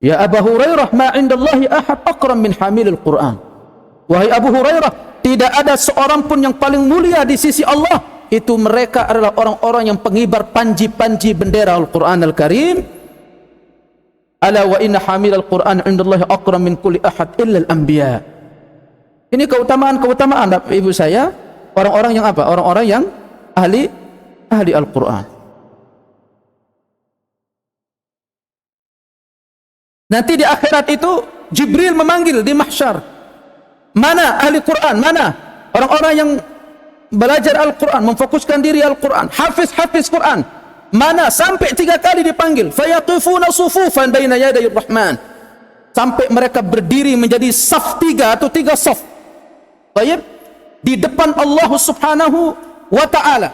Ya Abu Hurairah, ma indallahi ahad akram min hamilil Qur'an. Wahai Abu Hurairah, tidak ada seorang pun yang paling mulia di sisi Allah. Itu mereka adalah orang-orang yang pengibar panji-panji bendera Al-Quran Al-Karim. Ala wa inna hamilal Quran indallahi akram min kulli ahad illa al-anbiya. Ini keutamaan-keutamaan ibu saya, orang-orang yang apa? Orang-orang yang ahli Al-Quran. Nanti di akhirat itu Jibril memanggil di mahsyar. Mana ahli Quran? Mana orang-orang yang belajar Al-Quran, memfokuskan diri Al-Quran, hafiz Quran? Mana? Sampai 3 kali dipanggil. Fayaqifuna sufufan baina yaday Rahman. Sampai mereka berdiri menjadi saf 3 atau 3 saf. Baik, di depan Allah Subhanahu wa taala.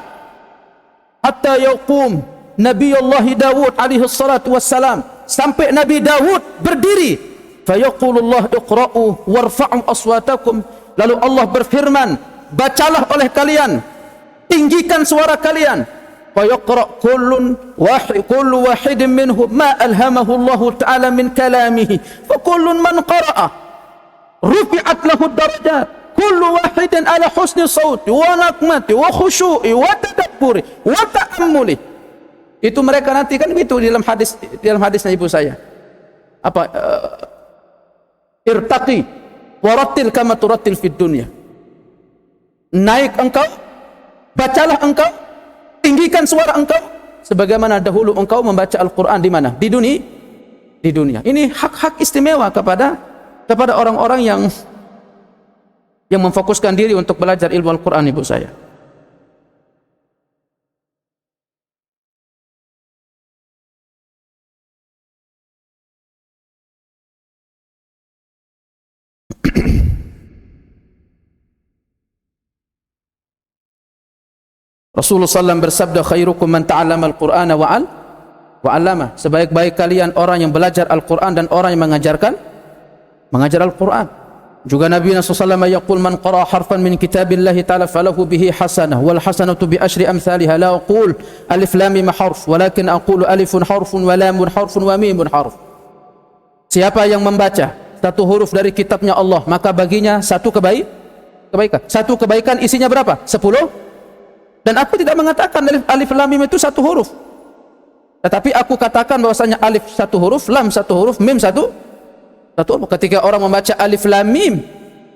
Hatta yaqum Nabi Allah Dawud alaihi salatu wassalam. Sampai Nabi Dawud berdiri. Fayaqulullah iqra'u warfa'u aswatakum. Lalu Allah berfirman, bacalah oleh kalian, tinggikan suara kalian. Fayaqra' kullu wahidin minhum ma alhamahu Allah ta'ala min kalamihi. Fa kullun man qara'a rufi'at lahu darajat. Kullu wahidin ala husni sawti wa naqmati wa khusyu'i wa tadabburi wa ta'ammuli. Itu mereka nanti kan begitu dalam hadisnya ibu saya. Apa? Irtaqi warattil kama turattil fid dunya. Naik engkau, bacalah engkau, tinggikan suara engkau sebagaimana dahulu engkau membaca Al-Qur'an di mana? Di dunia. Ini hak-hak istimewa kepada orang-orang yang memfokuskan diri untuk belajar ilmu Al-Qur'an ibu saya. Rasulullah SAW bersabda, khairukum man ta'allama al-Qur'ana wa 'allama. Sebaik-baik kalian orang yang belajar Al-Qur'an dan orang yang mengajar Al-Qur'an. Juga Nabi SAW yaqul man qara'a harfan min kitabillahi ta'ala falahu bihi hasanah wal hasanatu bi asyri amsalha. La aqul alif lam mim harf walakin aqulu alifun harfun wa lamun harfun wa mimun harf. Siapa yang membaca satu huruf dari kitabnya Allah, maka baginya satu kebaikan. Satu kebaikan isinya berapa? 10. Dan aku tidak mengatakan alif lam mim itu satu huruf. Tetapi aku katakan bahwasanya alif satu huruf, lam satu huruf, mim satu huruf. Ketika orang membaca alif lam mim,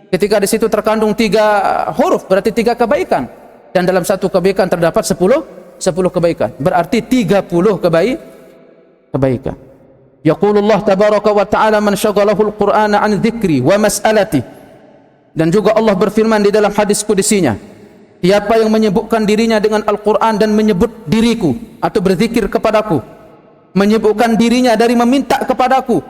ketika di situ terkandung 3 huruf, berarti 3 kebaikan. Dan dalam satu kebaikan terdapat 10 kebaikan. Berarti 30 kebaikan. Yaqulullah tabaraka wa ta'ala man syaghalahu al-Qur'ana an dzikri wa mas'alati. Dan juga Allah berfirman di dalam hadis qudsinya, siapa yang menyebutkan dirinya dengan Al-Quran dan menyebut diriku atau berzikir kepadaku, menyebutkan dirinya dari meminta kepadaku.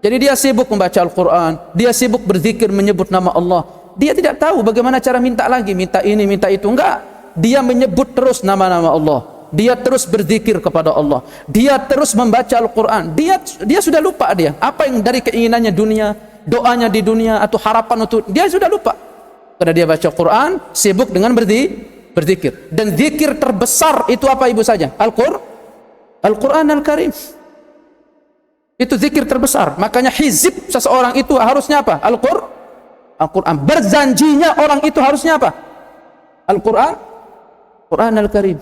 Jadi dia sibuk membaca Al-Quran, dia sibuk berzikir menyebut nama Allah. Dia tidak tahu bagaimana cara minta lagi, minta ini, minta itu. Enggak, dia menyebut terus nama-nama Allah. Dia terus berzikir kepada Allah. Dia terus membaca Al-Quran. Dia sudah lupa apa yang dari keinginannya dunia, doanya di dunia atau harapan untuk dia sudah lupa. Karena dia baca Quran, sibuk dengan berzikir. Dan zikir terbesar itu apa ibu saja? Al-Quran Al-Karim. Itu zikir terbesar. Makanya hizib seseorang itu harusnya apa? Al-Quran. Berzanjinya orang itu harusnya apa? Al-Quran Al-Karim.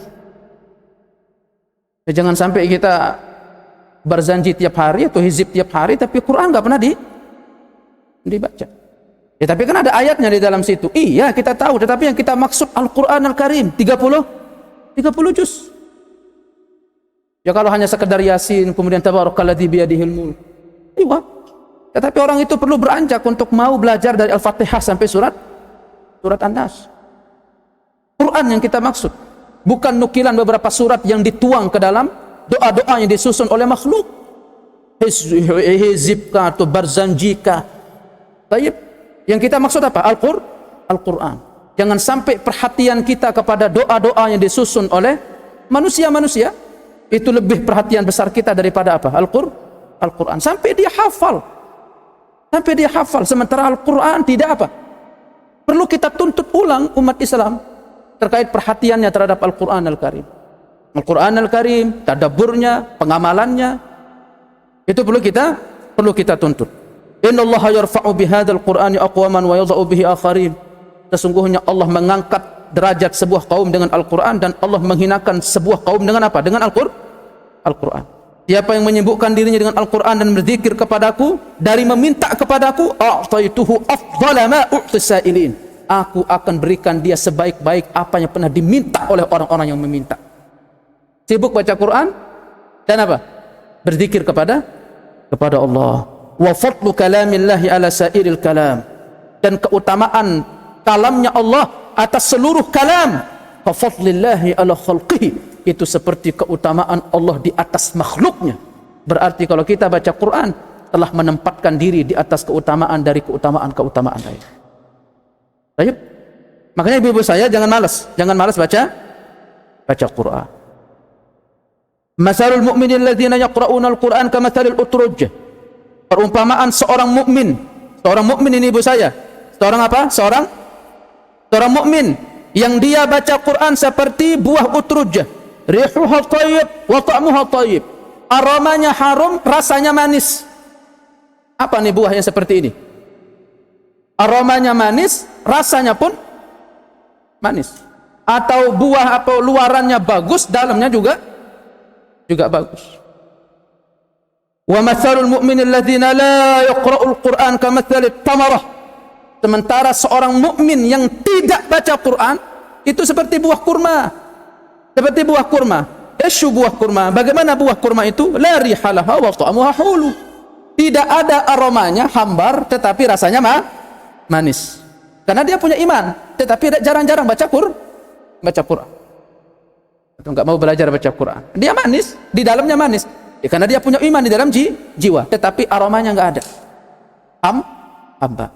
Jangan sampai kita berzanji tiap hari atau hizib tiap hari, tapi Quran nggak pernah dibaca. Ya, tapi kan ada ayatnya di dalam situ. Iya, kita tahu, tetapi yang kita maksud Al-Quran Al-Karim 30 juz. Ya kalau hanya sekedar Yasin, kemudian tabarakalladzi biyadihil mulk. Iya. Tetapi orang itu perlu beranjak untuk mau belajar dari Al-Fatihah sampai surat An-Nas. Quran yang kita maksud. bukan nukilan beberapa surat yang dituang ke dalam doa-doa yang disusun oleh makhluk. Hizibka atau Barzanjika. Baik. Yang kita maksud apa? Al-Quran. Jangan sampai perhatian kita kepada doa-doa yang disusun oleh manusia-manusia itu lebih perhatian besar kita daripada apa? Al-Quran. Sampai dia hafal. Sementara Al-Quran tidak apa? Perlu kita tuntut ulang umat Islam terkait perhatiannya terhadap Al-Quran Al-Karim. Al-Quran Al-Karim, tadabburnya, pengamalannya, itu perlu kita tuntut. Innallaha yarfa'u bihadzal Qur'ani aqwaman wa yadha'u bihi akharin. Sesungguhnya Allah mengangkat derajat sebuah kaum dengan Al-Quran dan Allah menghinakan sebuah kaum dengan apa? Dengan Al-Quran. Siapa yang menyibukkan dirinya dengan Al-Quran dan berzikir kepadaku dari meminta kepadaku, a'taituhu afdhala ma u'tisailin. Aku akan berikan dia sebaik-baik apa yang pernah diminta oleh orang-orang yang meminta. Sibuk baca Quran dan apa? Berzikir kepada Allah. Wa fadlu kalamillahi ala sairil kalam. Dan keutamaan kalamnya Allah atas seluruh kalam. Fa fadlillahi ala khalqihi. Itu seperti keutamaan Allah di atas makhluknya. Berarti kalau kita baca Quran telah menempatkan diri di atas keutamaan dari keutamaan lain. Baik. Makanya ibu-ibu saya jangan malas baca Quran. Masalul mu'minin alladzina yaqra'una al-Quran kamathalil utrujjah. Perumpamaan seorang mukmin ini ibu saya. Seorang apa? Seorang mukmin yang dia baca Quran seperti buah utrujjah. Rihuha thayyib wa ta'muha thayyib. Aromanya harum, rasanya manis. Apa nih buah yang seperti ini? Aromanya manis, rasanya pun manis. Atau buah apa luarannya bagus, dalamnya juga bagus. Wa mathalul mu'minil ladzina la yaqra'ul Qur'an kamathalit tamarah. Sementara seorang mukmin yang tidak baca Quran itu seperti buah kurma. Esyu buah kurma. Bagaimana buah kurma itu? La rihalaha wa ta'muha hulu. Tidak ada aromanya, hambar, tetapi rasanya manis. Karena dia punya iman, tetapi jarang-jarang baca Quran. Atau enggak mau belajar baca Quran. Dia manis, di dalamnya manis. Ya, karena dia punya iman di dalam jiwa, tetapi aromanya enggak ada. Hambar.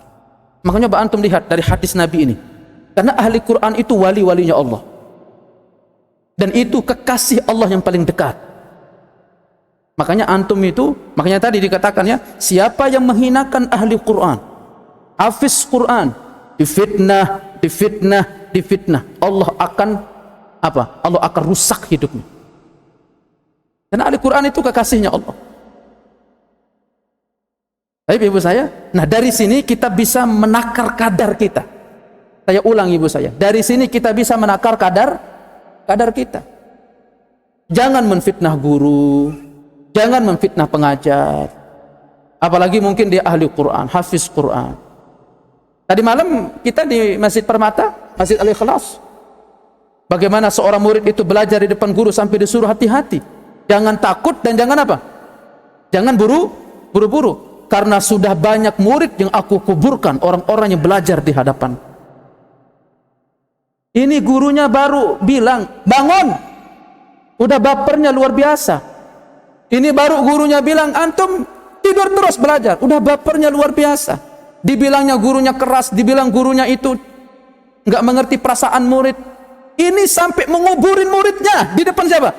Makanya Pak antum lihat dari hadis Nabi ini. Karena ahli Quran itu wali-walinya Allah. Dan itu kekasih Allah yang paling dekat. Makanya tadi dikatakan ya, siapa yang menghinakan ahli Quran, hafiz Quran, difitnah, Allah akan rusak hidupnya. Karena ahli Quran itu kekasihnya Allah. Baik ibu saya, nah dari sini kita bisa menakar kadar kita. Saya ulang ibu saya, dari sini kita bisa menakar kadar kita. Jangan menfitnah guru, jangan menfitnah pengajar, apalagi mungkin dia ahli Quran, hafiz Quran. Tadi malam kita di Masjid Permata, Masjid Al-Ikhlas, bagaimana seorang murid itu belajar di depan guru sampai disuruh hati-hati, jangan takut dan jangan apa? Jangan buru-buru, karena sudah banyak murid yang aku kuburkan, orang-orang yang belajar di hadapan. Ini gurunya baru bilang, bangun. Udah bapernya luar biasa. Ini baru gurunya bilang, antum tidur terus belajar. Udah bapernya luar biasa. Dibilangnya gurunya keras, dibilang gurunya itu nggak mengerti perasaan murid. Ini sampai menguburin muridnya di depan siapa?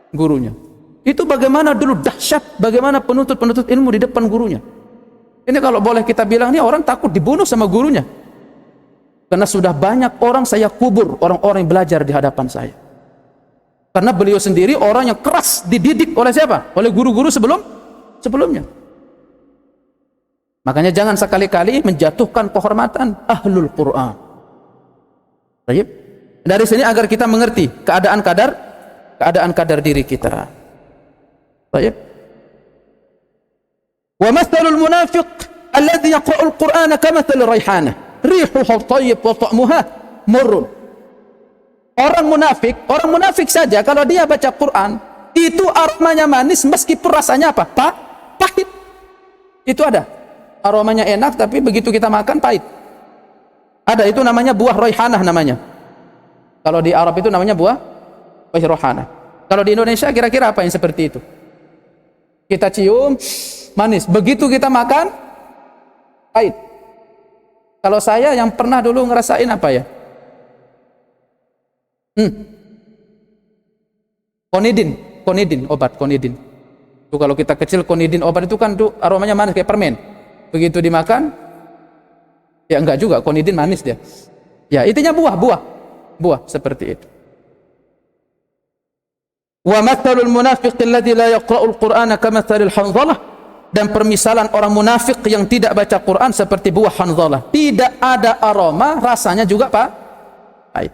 Gurunya. Itu bagaimana dulu dahsyat, bagaimana penuntut ilmu di depan gurunya. Ini kalau boleh kita bilang, ini orang takut dibunuh sama gurunya. Karena sudah banyak orang saya kubur, orang-orang yang belajar di hadapan saya. Karena beliau sendiri orang yang keras dididik oleh siapa? Oleh guru-guru sebelumnya. Makanya jangan sekali-kali menjatuhkan kehormatan ahlul Quran. Baik. Dari sini agar kita mengerti keadaan kadar diri kita. Baik. Wa mathalul munafiq alladhi yaqra'ul Qur'ana kamathali raihanah. Rihuha thayyib wa ta'muha murrun. Orang munafik saja kalau dia baca Quran, itu aromanya manis meskipun rasanya apa? Pahit. Itu ada. Aromanya enak tapi begitu kita makan pahit. Ada, itu namanya buah raihanah namanya. Kalau di Arab itu namanya buah rohana. Kalau di Indonesia kira-kira apa yang seperti itu? Kita cium, manis. Begitu kita makan, pahit. Kalau saya yang pernah dulu ngerasain apa ya? Konidin, obat konidin. Itu kalau kita kecil konidin obat itu kan tuh aromanya manis kayak permen. Begitu dimakan, ya enggak juga, konidin manis dia. Ya, intinya buah seperti itu. Wa mathalul munafiq alladhi la yaqra'ul Qur'ana kamathalil hanzalah, dan permisalan orang munafik yang tidak baca Quran seperti buah hanzalah. Tidak ada aroma, rasanya juga pahit.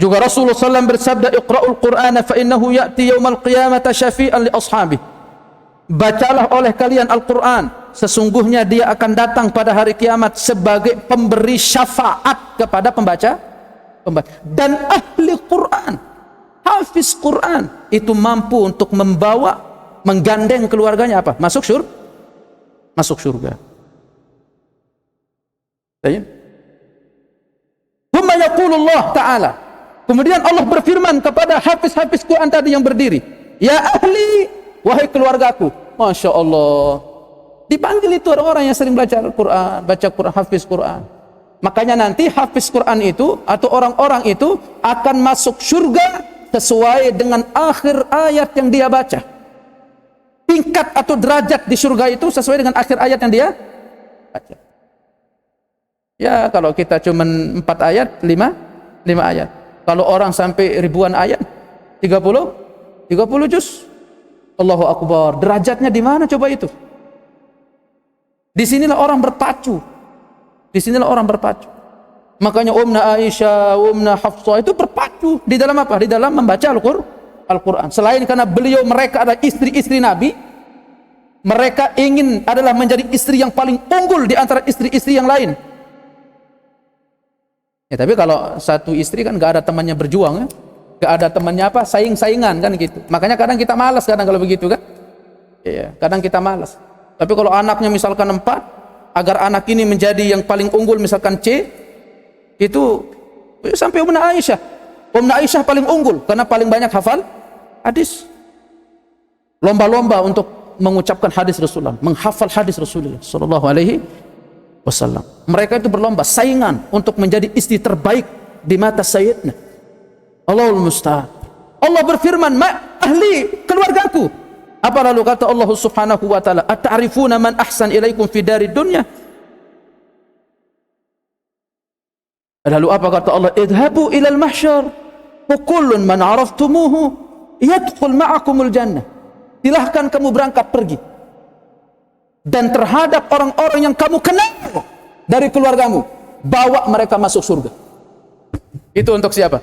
Juga Rasulullah SAW bersabda, "Iqra'ul Qur'ana fa innahu ya'ti yaumal qiyamati syafi'an li ashabi." Bacalah oleh kalian Al-Quran, sesungguhnya dia akan datang pada hari kiamat sebagai pemberi syafaat kepada pembaca. Dan ahli Quran, hafiz Quran, itu mampu untuk menggandeng keluarganya apa? Masuk surga. Thumma yaqulullah ta'ala, kemudian Allah berfirman kepada hafiz Quran tadi yang berdiri, "Ya ahli, wahai keluargaku." Masya Allah, dipanggil itu orang-orang yang sering baca Quran, hafiz Quran. Makanya nanti hafiz Quran itu atau orang-orang itu akan masuk surga sesuai dengan akhir ayat yang dia baca. Tingkat atau derajat di surga itu sesuai dengan akhir ayat yang dia baca. Ya, kalau kita cuma 4 ayat, 5 ayat. Kalau orang sampai ribuan ayat, 30 juz. Allahu Akbar. Derajatnya di mana coba itu? Disinilah orang berpacu. Makanya Umna Aisyah, Umna Hafsah itu berpacu di dalam apa? Di dalam membaca Al-Quran. Selain karena mereka adalah istri-istri Nabi, mereka ingin adalah menjadi istri yang paling unggul di antara istri-istri yang lain. Ya, tapi kalau satu istri kan gak ada temannya berjuang, ya? Gak ada temannya apa? Saing-saingan kan gitu. Makanya kadang kita malas kalau begitu kan. Iya, kadang kita malas. Tapi kalau anaknya misalkan 4, agar anak ini menjadi yang paling unggul misalkan C, itu sampai Umna Aisyah paling unggul karena paling banyak hafal hadis. Lomba-lomba untuk mengucapkan hadis Rasulullah, menghafal hadis Rasulullah sallallahu alaihi wasallam. Mereka itu berlomba, saingan untuk menjadi istri terbaik di mata sayyidina. Allahul musta'an. Allah berfirman, ahli keluargaku. Apa lalu kata Allah Subhanahu wa taala, "Ata'rifuna man ahsan ilaikum fi darid dunya?" Lalu apa kata Allah? "Idhabu ilal mahsyar wa kullun man 'araftumuhu yadkhul ma'akumul jannah." Silahkan kamu berangkat pergi. Dan terhadap orang-orang yang kamu kenal dari keluargamu, bawa mereka masuk surga. Itu untuk siapa?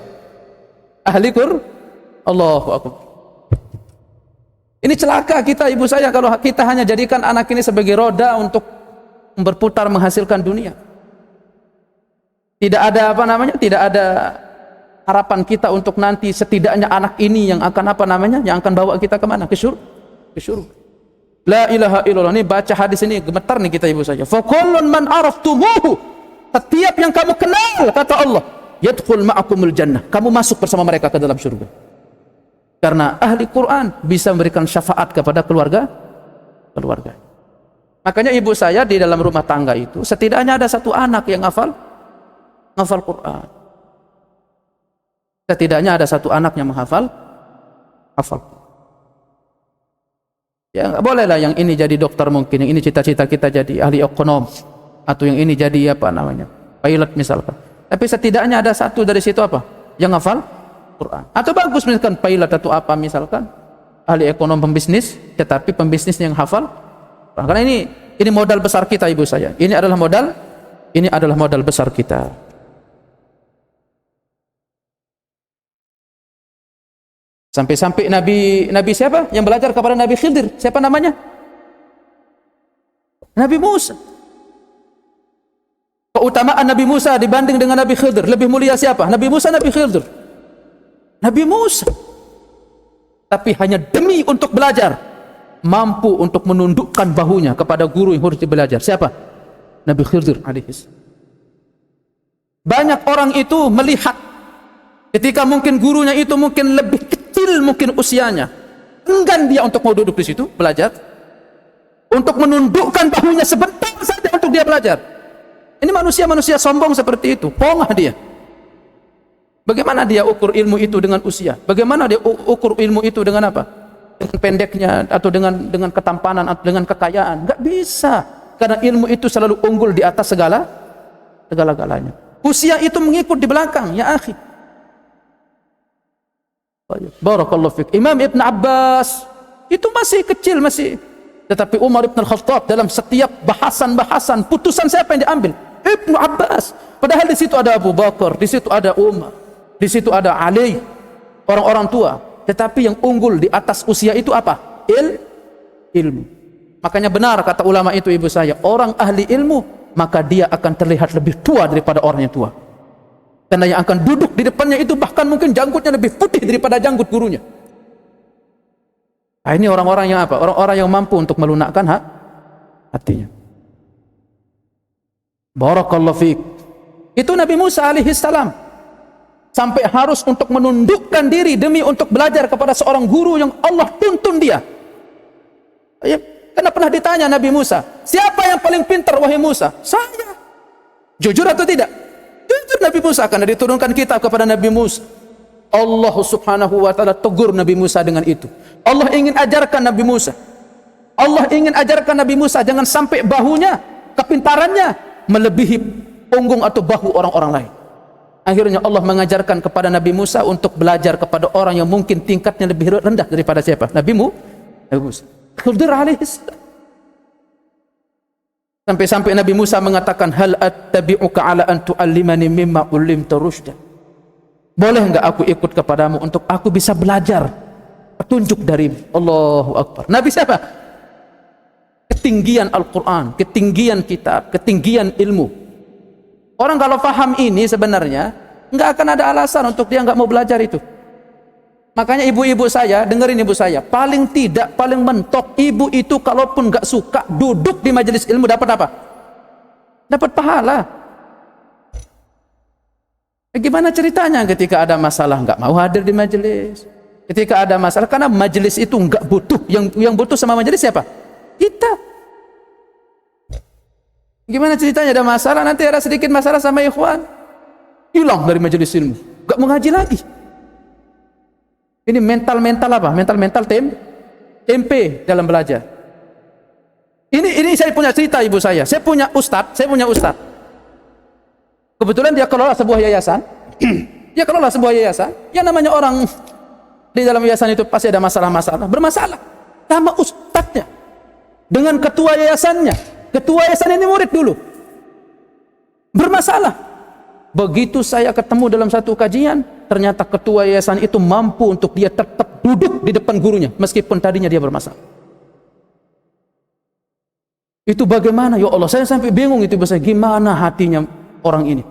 Ahli Quran. Allahu Akbar. Ini celaka kita, ibu saya, kalau kita hanya jadikan anak ini sebagai roda untuk berputar menghasilkan dunia. Tidak ada tidak ada harapan kita untuk nanti setidaknya anak ini yang akan yang akan bawa kita kemana? Ke surga. La ilaha illallah. Ini baca hadis ini gemetar nih kita, ibu saya. Fa kullun man araftumuhu, setiap yang kamu kenal, kata Allah, yadkhul ma'akumul jannah, kamu masuk bersama mereka ke dalam surga. Karena ahli Quran bisa memberikan syafaat kepada keluarga. Makanya ibu saya di dalam rumah tangga itu setidaknya ada satu anak yang hafal Quran. Setidaknya ada satu anak yang menghafal. Ya, nggak boleh lah yang ini jadi dokter, mungkin yang ini cita-cita kita jadi ahli ekonom, atau yang ini jadi pilot misalkan. Tapi setidaknya ada satu dari situ yang hafal Quran. Atau bagus misalkan pilot atau misalkan ahli ekonom pembisnis, tetapi pembisnis yang hafal Quran. Karena ini modal besar kita, ibu saya. Ini adalah modal besar kita. Sampai-sampai Nabi siapa yang belajar kepada Nabi Khidir? Siapa namanya? Nabi Musa. Keutamaan Nabi Musa dibanding dengan Nabi Khidir, lebih mulia siapa? Nabi Musa, Nabi Khidir? Nabi Musa. Tapi hanya demi untuk belajar, mampu untuk menundukkan bahunya kepada guru yang harus belajar. Siapa? Nabi Khidir alaihis. Banyak orang itu melihat ketika mungkin gurunya itu mungkin lebih kecil mungkin usianya, enggan dia untuk mau duduk di situ belajar, untuk menundukkan bahunya sebentar saja untuk dia belajar. Ini manusia-manusia sombong seperti itu, pongah dia. Bagaimana dia ukur ilmu itu dengan usia? Bagaimana dia ukur ilmu itu dengan apa? Dengan pendeknya atau dengan ketampanan atau dengan kekayaan? Enggak bisa. Karena ilmu itu selalu unggul di atas segala-galanya. Usia itu mengikut di belakang, ya akhi. Barakallahu fik. Imam Ibn Abbas itu masih kecil, tetapi Umar Ibn Khattab dalam setiap bahasan-bahasan putusan siapa yang diambil? Ibn Abbas. Padahal di situ ada Abu Bakar, di situ ada Umar, di situ ada Ali, orang-orang tua. Tetapi yang unggul di atas usia itu apa? Ilmu. Makanya benar kata ulama itu, ibu saya, orang ahli ilmu maka dia akan terlihat lebih tua daripada orang yang tua. Karena yang akan duduk di depannya itu bahkan mungkin janggutnya lebih putih daripada janggut gurunya. Nah, ini orang-orang yang apa? Orang-orang yang mampu untuk melunakkan hatinya. Barakallahu fiik. Itu Nabi Musa alaihi salam sampai harus untuk menundukkan diri demi untuk belajar kepada seorang guru yang Allah tuntun dia. Karena pernah ditanya Nabi Musa, siapa yang paling pintar wahai Musa? Saya. Jujur atau tidak? Jujur Nabi Musa, karena diturunkan kitab kepada Nabi Musa. Allah subhanahu wa ta'ala tegur Nabi Musa dengan itu. Allah ingin ajarkan Nabi Musa. Allah ingin ajarkan Nabi Musa jangan sampai bahunya, kepintarannya melebihi punggung atau bahu orang-orang lain. Akhirnya Allah mengajarkan kepada Nabi Musa untuk belajar kepada orang yang mungkin tingkatnya lebih rendah daripada siapa? Nabi Musa. Khidir alaihis. Sampai-sampai Nabi Musa mengatakan, hal attabi'uka ala an tu'allimani mimma ullimta rusyda. Boleh enggak aku ikut kepadamu untuk aku bisa belajar petunjuk darimu? Allahu Akbar. Nabi siapa? Ketinggian Al-Quran, ketinggian kitab, ketinggian ilmu. Orang kalau faham ini sebenarnya enggak akan ada alasan untuk dia enggak mau belajar itu. Makanya ibu-ibu saya, dengerin ibu saya, paling tidak, paling mentok, ibu itu kalaupun gak suka duduk di majelis ilmu dapat apa? Dapat pahala. Gimana ceritanya ketika ada masalah gak mau hadir di majelis? Ketika ada masalah, karena majelis itu gak butuh, yang butuh sama majelis siapa? Kita. Gimana ceritanya ada masalah, nanti ada sedikit masalah sama ikhwan, hilang dari majelis ilmu, gak mengaji lagi. Ini mental apa? Mental tempe dalam belajar. Ini saya punya cerita ibu saya. Saya punya ustadz. Kebetulan dia kelola sebuah yayasan. Yang namanya orang di dalam yayasan itu pasti ada masalah-masalah. Bermasalah sama ustadznya, dengan ketua yayasannya. Ketua yayasan ini murid dulu. Bermasalah. Begitu saya ketemu dalam satu kajian, ternyata ketua yayasan itu mampu untuk dia tetap duduk di depan gurunya meskipun tadinya dia bermasalah. Itu bagaimana? Ya Allah, saya sampai bingung itu bahasa gimana hatinya orang ini.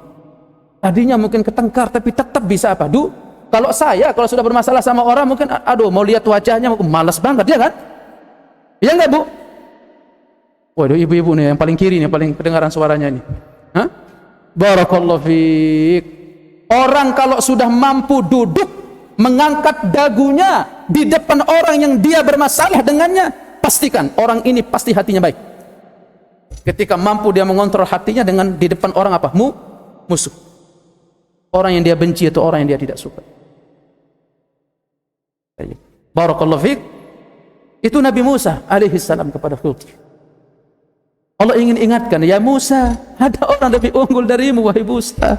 Tadinya mungkin ketengkar tapi tetap bisa apa? Kalau sudah bermasalah sama orang mungkin aduh mau lihat wajahnya malas banget, ya kan? Ya enggak, Bu? Waduh, ibu-ibu nih yang paling kiri nih, paling kedengaran suaranya ini. Hah? Barakallahu fiik. Orang kalau sudah mampu duduk mengangkat dagunya di depan orang yang dia bermasalah dengannya, pastikan orang ini pasti hatinya baik. Ketika mampu dia mengontrol hatinya dengan di depan orang apa? Musuh. Orang yang dia benci atau orang yang dia tidak suka. Barakallahu fiik. Itu Nabi Musa alaihi salam kepada Khidir. Allah ingin ingatkan, ya Musa, ada orang lebih unggul darimu wahai Musa.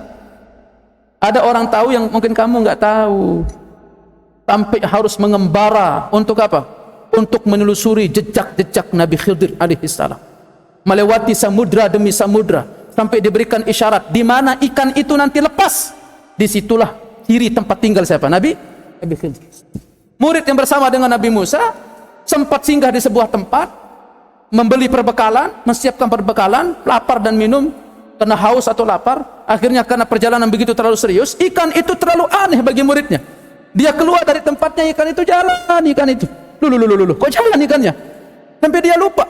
Ada orang tahu yang mungkin kamu enggak tahu. Sampai harus mengembara untuk apa? Untuk menelusuri jejak-jejak Nabi Khidir alaihi salam. Melewati samudra demi samudra sampai diberikan isyarat di mana ikan itu nanti lepas. Disitulah kiri tempat tinggal siapa? Nabi Khidir. Murid yang bersama dengan Nabi Musa sempat singgah di sebuah tempat, membeli perbekalan, menyiapkan perbekalan, lapar dan minum, karena haus atau lapar. Akhirnya karena perjalanan begitu terlalu serius, ikan itu terlalu aneh bagi muridnya. Dia keluar dari tempatnya, ikan itu jalan, ikan itu. Loh, kok jalan ikannya? Sampai dia lupa.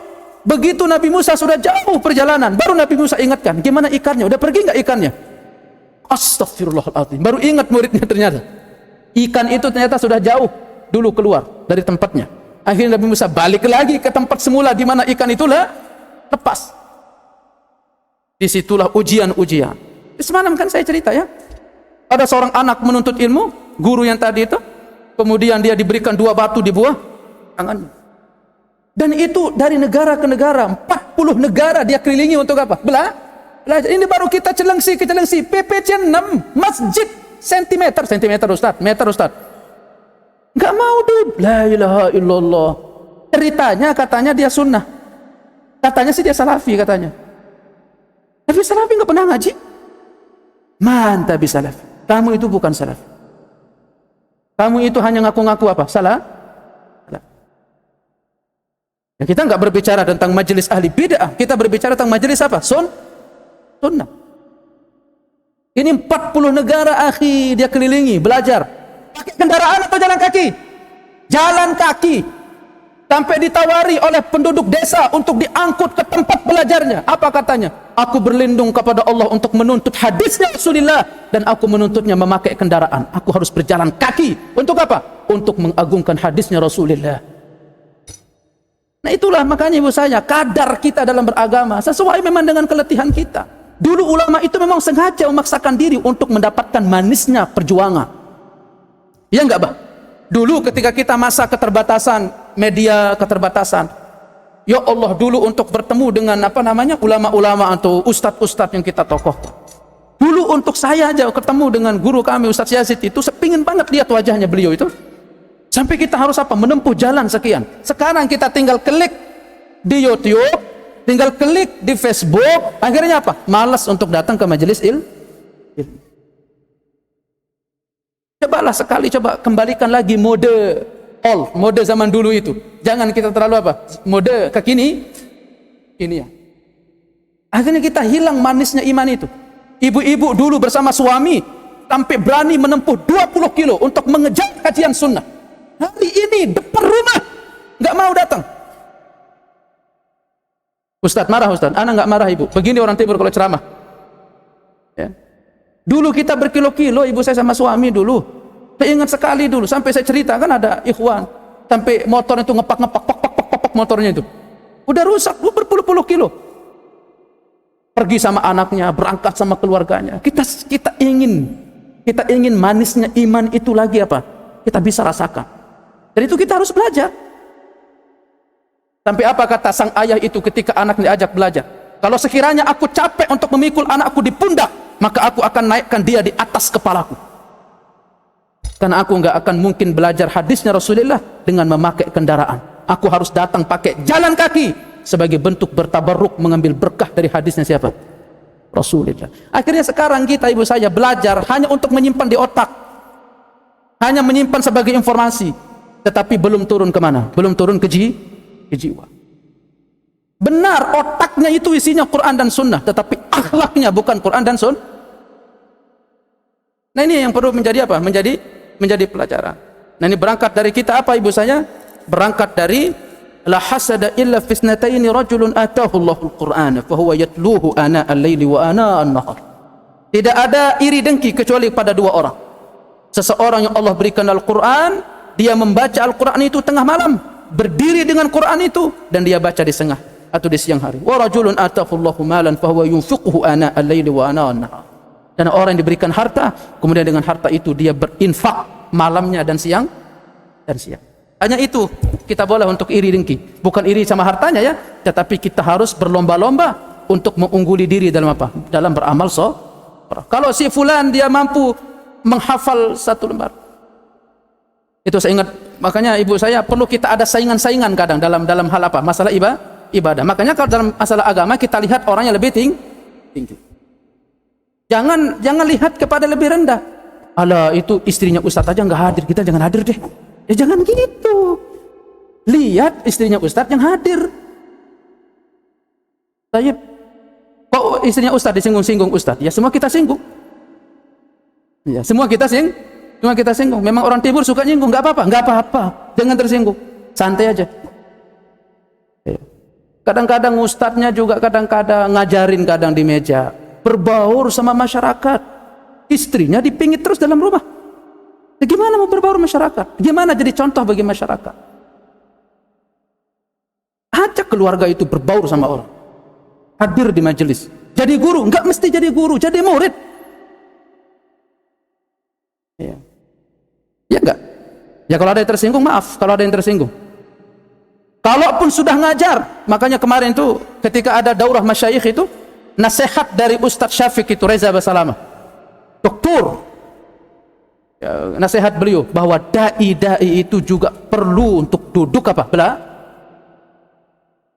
Begitu Nabi Musa sudah jauh perjalanan, baru Nabi Musa ingatkan, gimana ikannya? Udah pergi nggak ikannya? Astagfirullahaladzim. Baru ingat muridnya ternyata. Ikan itu ternyata sudah jauh dulu keluar dari tempatnya. Akhirnya Nabi Musa balik lagi ke tempat semula di mana ikan itulah lepas. Disitulah ujian-ujian. Semalam kan saya cerita ya, ada seorang anak menuntut ilmu, guru yang tadi itu, kemudian dia diberikan 2 batu di buah tangannya. Dan itu dari negara ke negara, 40 negara dia kelilingi untuk apa? Belajar. Ini baru kita Cilengsi, PPC 6, masjid, sentimeter Ustaz, meter Ustaz. Enggak mau tuh. La ilaha illallah. Ceritanya katanya dia sunnah. Katanya sih dia salafi katanya. Tapi salafi enggak pernah ngaji. Mantap salafi. Kamu itu bukan salafi. Kamu itu hanya ngaku-ngaku apa? Salah. Ya, kita enggak berbicara tentang majelis ahli bid'ah. Kita berbicara tentang majelis apa? Sunnah. Ini 40 negara akhi dia kelilingi belajar. Pakai kendaraan atau jalan kaki? Jalan kaki. Sampai ditawari oleh penduduk desa untuk diangkut ke tempat belajarnya. Apa katanya? Aku berlindung kepada Allah untuk menuntut hadisnya Rasulullah, dan aku menuntutnya memakai kendaraan. Aku harus berjalan kaki. Untuk apa? Untuk mengagungkan hadisnya Rasulullah. Nah itulah makanya ibu saya, kadar kita dalam beragama sesuai memang dengan keletihan kita. Dulu ulama itu memang sengaja memaksakan diri untuk mendapatkan manisnya perjuangan. Ya enggak, Bah? Dulu ketika kita masa keterbatasan, media keterbatasan, ya Allah, dulu untuk bertemu dengan ulama-ulama atau ustadz-ustadz yang kita tokohkan. Dulu untuk saya aja ketemu dengan guru kami Ustadz Yazid itu, sepingin banget lihat wajahnya beliau itu. Sampai kita harus menempuh jalan sekian. Sekarang kita tinggal klik di YouTube, tinggal klik di Facebook, akhirnya apa? Malas untuk datang ke majelis ilmu. Cobalah sekali, coba kembalikan lagi mode zaman dulu itu. Jangan kita terlalu mode kekini ini ya. Akhirnya kita hilang manisnya iman itu. Ibu-ibu dulu bersama suami sampai berani menempuh 20 kilo untuk mengejar kajian sunnah. Hari ini depan rumah nggak mau datang. Ustadz marah Ustadz, anak nggak marah ibu. Begini orang timur kalau ceramah. Ya. Dulu kita berkilo-kilo, ibu saya sama suami dulu. Saya ingat sekali dulu, sampai saya cerita kan ada ikhwan, sampai motor itu ngepak motornya itu. Udah rusak, berpuluh-puluh kilo. Pergi sama anaknya, berangkat sama keluarganya. Kita ingin manisnya iman itu lagi kita bisa rasakan. Dan itu kita harus belajar. Sampai apa kata sang ayah itu ketika anak diajak belajar? Kalau sekiranya aku capek untuk memikul anakku di pundak, maka aku akan naikkan dia di atas kepalaku. Karena aku nggak akan mungkin belajar hadisnya Rasulullah dengan memakai kendaraan. Aku harus datang pakai jalan kaki sebagai bentuk bertabarruk mengambil berkah dari hadisnya siapa? Rasulullah. Akhirnya sekarang kita ibu saya belajar hanya untuk menyimpan di otak, hanya menyimpan sebagai informasi, tetapi belum turun kemana? Belum turun ke jiwa. Benar, otaknya itu isinya Quran dan Sunnah, tetapi akhlaknya bukan Quran dan Sunnah. Nah ini yang perlu menjadi menjadi pelajaran. Nah ini berangkat dari kita ibu saya? Berangkat dari la hasada illa fisnataini rajulun atahu Allahul Qur'ana fa huwa yatluhu ana al-laili wa ana an-nahar. Tidak ada iri dengki kecuali pada 2 orang. Seseorang yang Allah berikan Al-Qur'an, dia membaca Al-Qur'an itu tengah malam, berdiri dengan Quran itu, dan dia baca di atau di siang hari. Wa rajulun atahu Allahu malan fa huwa yunfiquhu ana al-laili wa ana an-nahar. Dan orang yang diberikan harta, kemudian dengan harta itu dia berinfak malamnya dan siang. Hanya itu kita boleh untuk iri dengki. Bukan iri sama hartanya ya, tetapi kita harus berlomba-lomba untuk mengungguli diri dalam dalam beramal Kalau si fulan dia mampu menghafal 1 lembar. Itu saya ingat, makanya ibu saya perlu kita ada saingan-saingan kadang dalam hal masalah ibadah. Makanya kalau dalam masalah agama kita lihat orang yang lebih tinggi. Jangan lihat kepada lebih rendah. Alah, itu istrinya Ustadz aja nggak hadir, kita jangan hadir deh. Ya jangan gitu. Lihat istrinya Ustadz yang hadir. Kok istrinya Ustadz disinggung-singgung Ustadz? Ya semua kita singgung. Ya semua kita singgung. Memang orang timur suka nyinggung, nggak apa-apa. Jangan tersinggung. Santai aja. Kadang-kadang ustadznya juga kadang-kadang ngajarin kadang di meja. Berbaur sama masyarakat. Istrinya dipingit terus dalam rumah. Gimana mau berbaur masyarakat? Gimana jadi contoh bagi masyarakat? Ajak keluarga itu berbaur sama orang. Hadir di majelis. Jadi guru, enggak mesti jadi guru, jadi murid. Ya. Ya enggak? Ya kalau ada yang tersinggung, maaf kalau ada yang tersinggung. Kalaupun sudah ngajar, makanya kemarin itu ketika ada daurah masyayikh itu, nasihat dari Ustadz Syafiq itu, Reza Basalamah, doktor, ya, nasihat beliau bahwa dai-dai itu juga perlu untuk duduk apa?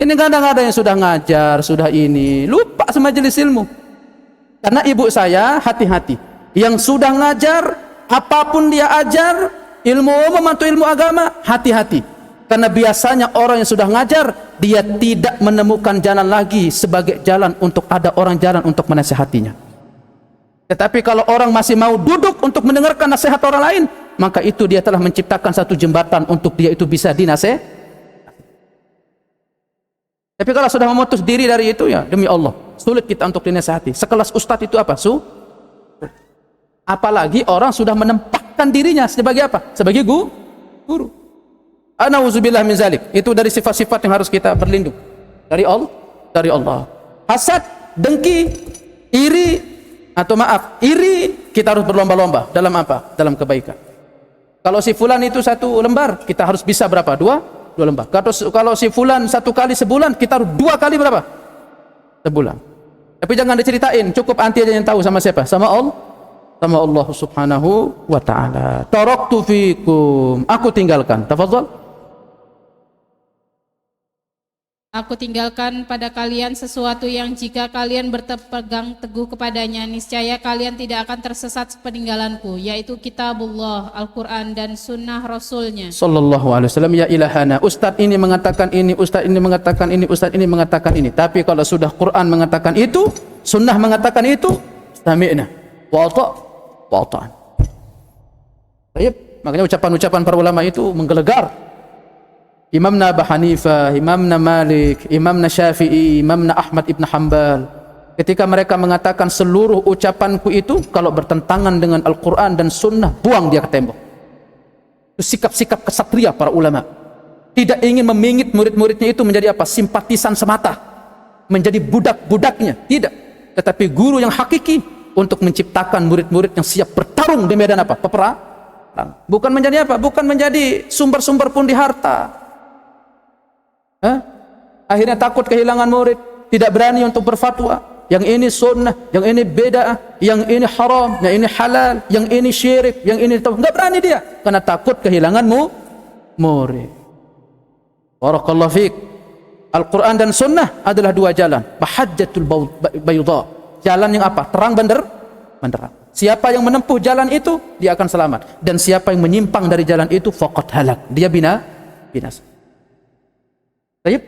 Ini kadang ada yang sudah ngajar, sudah ini, lupa sama majelis ilmu. Karena ibu saya hati-hati, yang sudah ngajar, apapun dia ajar, ilmu umum atau ilmu agama, hati-hati. Karena biasanya orang yang sudah ngajar, dia tidak menemukan jalan lagi sebagai jalan untuk ada orang jalan untuk menasihatinya. Tetapi kalau orang masih mau duduk untuk mendengarkan nasihat orang lain, maka itu dia telah menciptakan satu jembatan untuk dia itu bisa dinasihati. Tapi kalau sudah memutus diri dari itu, ya demi Allah, sulit kita untuk dinasihati. Sekelas ustadz itu apa? Apalagi orang sudah menempatkan dirinya sebagai apa? Sebagai guru. A'udzubillah min zalik. Itu dari sifat-sifat yang harus kita berlindung dari Allah. Hasad, dengki, iri, atau maaf, iri, kita harus berlomba-lomba dalam apa? Dalam kebaikan. Kalau si fulan itu 1 lembar, kita harus bisa berapa? 2 lembar. Kalau si fulan 1 kali sebulan, kita harus 2 kali berapa? Sebulan. Tapi jangan diceritain, cukup anti aja yang tahu sama siapa? Sama Allah subhanahu wa ta'ala. Taraktu fikum, aku tinggalkan. Tafadhal. Aku tinggalkan pada kalian sesuatu yang jika kalian berpegang teguh kepadanya, niscaya kalian tidak akan tersesat sepeninggalanku, yaitu kitabullah, Al-Quran, dan sunnah Rasulnya Sallallahu alaihi wasallam. Ya ilahana, Ustadz ini mengatakan ini, Ustadz ini mengatakan ini, Ustadz ini mengatakan ini. Tapi kalau sudah Quran mengatakan itu, sunnah mengatakan itu, sami'na wa ta'an. Baik, makanya ucapan-ucapan para ulama itu menggelegar. Imamna Abu Hanifah, Imamna Malik, Imamna Syafi'i, Imamna Ahmad ibn Hanbal, ketika mereka mengatakan seluruh ucapanku itu kalau bertentangan dengan Al-Quran dan Sunnah, buang dia ke tembok. Itu sikap-sikap kesatria para ulama. Tidak ingin memingit murid-muridnya itu menjadi apa? Simpatisan semata, menjadi budak-budaknya. Tidak. Tetapi guru yang hakiki untuk menciptakan murid-murid yang siap bertarung di medan apa? Peperang. Bukan menjadi apa? Bukan menjadi sumber-sumber pun di harta. Akhirnya takut kehilangan murid, tidak berani untuk berfatwa. Yang ini sunnah, yang ini bid'ah, yang ini haram, yang ini halal, yang ini syirik, yang ini enggak berani dia karena takut kehilangan murid. Barakallahu fiik. Al-Quran dan sunnah adalah 2 jalan. Bahajjatul bayda. Jalan yang apa? Terang benderang. Siapa yang menempuh jalan itu, dia akan selamat. Dan siapa yang menyimpang dari jalan itu, faqad halak. Dia binasa. Baik,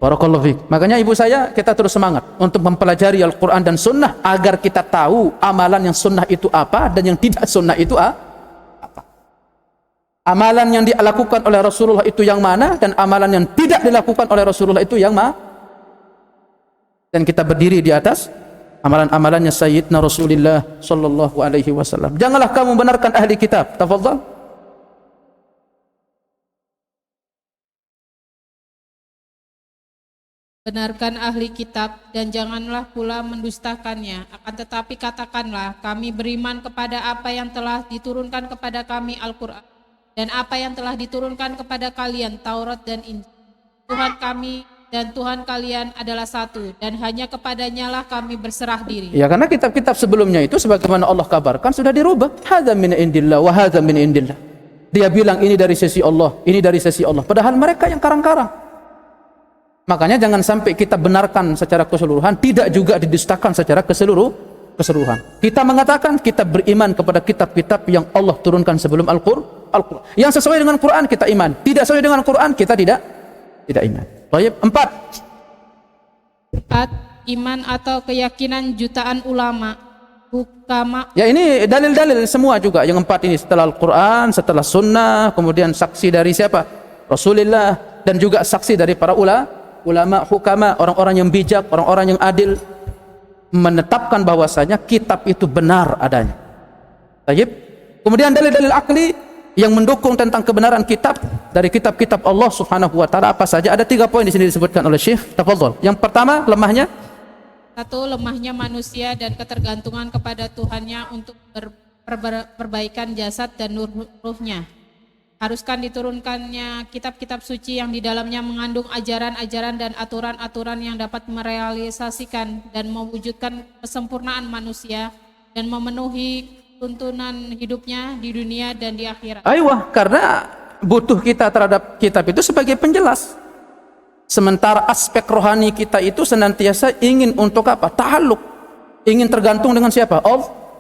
barakallahu fiik. Makanya ibu saya, kita terus semangat untuk mempelajari Al-Quran dan Sunnah agar kita tahu amalan yang Sunnah itu apa dan yang tidak Sunnah itu apa. Amalan yang dilakukan oleh Rasulullah itu yang mana dan amalan yang tidak dilakukan oleh Rasulullah itu yang mana. Dan kita berdiri di atas amalan-amalannya Sayyidina Rasulullah sallallahu alaihi wasallam. Janganlah kamu benarkan ahli kitab. Tafadhal. Benarkan ahli kitab dan janganlah pula mendustakannya. Akan tetapi katakanlah, kami beriman kepada apa yang telah diturunkan kepada kami Al-Quran dan apa yang telah diturunkan kepada kalian Taurat dan Injil. Tuhan kami dan Tuhan kalian adalah satu dan hanya kepadanya lah kami berserah diri. Ya, karena kitab-kitab sebelumnya itu sebagaimana Allah kabarkan sudah dirubah. Hadza min indillah wa hadza min indillah. Dia bilang ini dari sisi Allah, ini dari sisi Allah. Padahal mereka yang karang-karang. Makanya jangan sampai kita benarkan secara keseluruhan, tidak juga didustakan secara keseluruhan. Kita mengatakan kita beriman kepada kitab-kitab yang Allah turunkan sebelum Al-Quran. Yang sesuai dengan Quran kita iman, tidak sesuai dengan Quran kita tidak iman. Baik, 4. Iman atau keyakinan jutaan ulama, hukama. Ya, ini dalil-dalil semua juga yang 4 ini, setelah Al-Quran, setelah Sunnah, kemudian saksi dari siapa? Rasulullah, dan juga saksi dari para ulama. ulama hukama, orang-orang yang bijak, orang-orang yang adil menetapkan bahwasanya kitab itu benar adanya. Baik. Kemudian dalil-dalil akli yang mendukung tentang kebenaran kitab dari kitab-kitab Allah Subhanahu wa taala apa saja? Ada 3 poin di sini disebutkan oleh Syekh. Tafadhol. Yang pertama, lemahnya 1. Lemahnya manusia dan ketergantungan kepada Tuhannya untuk perbaikan jasad dan ruhnya. Haruskan diturunkannya kitab-kitab suci yang di dalamnya mengandung ajaran-ajaran dan aturan-aturan yang dapat merealisasikan dan mewujudkan kesempurnaan manusia dan memenuhi tuntunan hidupnya di dunia dan di akhirat. Aiyah, karena butuh kita terhadap kitab itu sebagai penjelas. Sementara aspek rohani kita itu senantiasa ingin untuk apa? Ta'alluq. Ingin tergantung dengan siapa?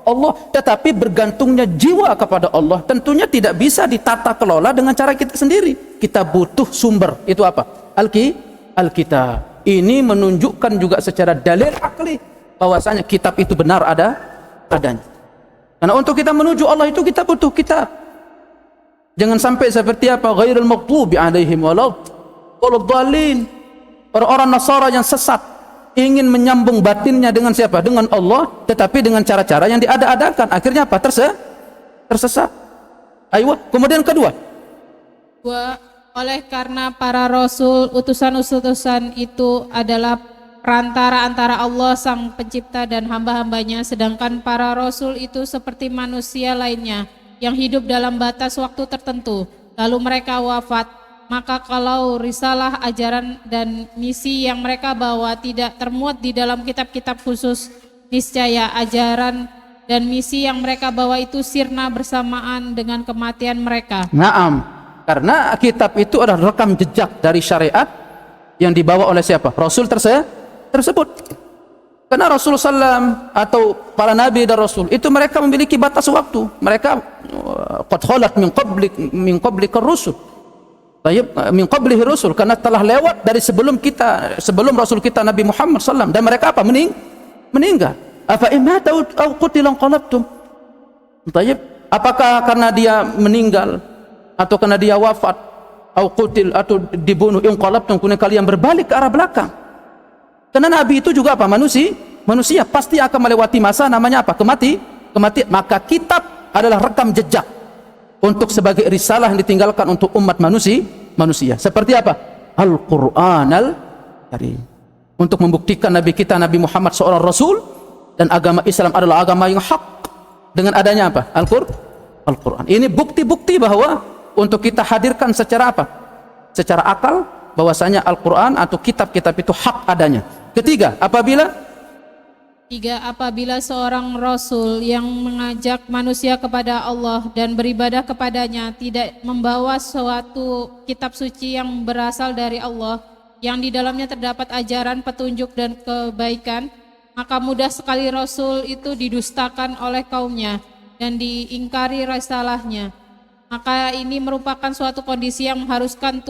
Allah. Tetapi bergantungnya jiwa kepada Allah tentunya tidak bisa ditata kelola dengan cara kita sendiri. Kita butuh sumber. Itu apa? Alkitab. Ini menunjukkan juga secara dalil akli bahwasanya kitab itu benar adanya. Karena untuk kita menuju Allah itu kita butuh kitab. Jangan sampai seperti apa? Ghairul maghdubi alaihim waladdallin. Orang-orang Nasara yang sesat ingin menyambung batinnya dengan siapa? Dengan Allah, tetapi dengan cara-cara yang diada-adakan. Akhirnya apa? Tersesat. Ayo. Kemudian kedua. Oleh karena para rasul, utusan-utusan itu adalah perantara antara Allah sang pencipta dan hamba-hambanya, sedangkan para rasul itu seperti manusia lainnya yang hidup dalam batas waktu tertentu, lalu mereka wafat. Maka kalau risalah, ajaran dan misi yang mereka bawa tidak termuat di dalam kitab-kitab khusus, niscaya ajaran dan misi yang mereka bawa itu sirna bersamaan dengan kematian mereka. Naam, karena kitab itu adalah rekam jejak dari syariat yang dibawa oleh siapa? Rasul tersebut. Karena Rasulullah SAW atau para nabi dan rasul itu mereka memiliki batas waktu. Mereka qad khalat min qablik ar-rusul. Baik, min qablihi rusul, karena telah lewat dari sebelum rasul kita Nabi Muhammad SAW, dan mereka apa? Meninggal. Afa in mata aw qutila qalabtum. Baik, apakah karena dia meninggal atau karena dia wafat, au qutil atau dibunuh, in qalabtum, kemudian kalian berbalik ke arah belakang? Karena Nabi itu juga apa? Manusia pasti akan melewati masa namanya apa? Kematian. Maka kitab adalah rekam jejak untuk sebagai risalah yang ditinggalkan untuk umat manusia. Seperti apa? Al-Qur'an Al-Karim. Untuk membuktikan Nabi kita Nabi Muhammad seorang rasul dan agama Islam adalah agama yang hak dengan adanya apa? Al-Qur'an. Ini bukti-bukti bahwa untuk kita hadirkan secara apa? Secara akal bahwasanya Al-Qur'an atau kitab-kitab itu hak adanya. Ketiga, apabila seorang rasul yang mengajak manusia kepada Allah dan beribadah kepadanya tidak membawa suatu kitab suci yang berasal dari Allah yang di dalamnya terdapat ajaran, petunjuk dan kebaikan, maka mudah sekali rasul itu didustakan oleh kaumnya dan diingkari risalahnya. Maka ini merupakan suatu kondisi yang mengharuskan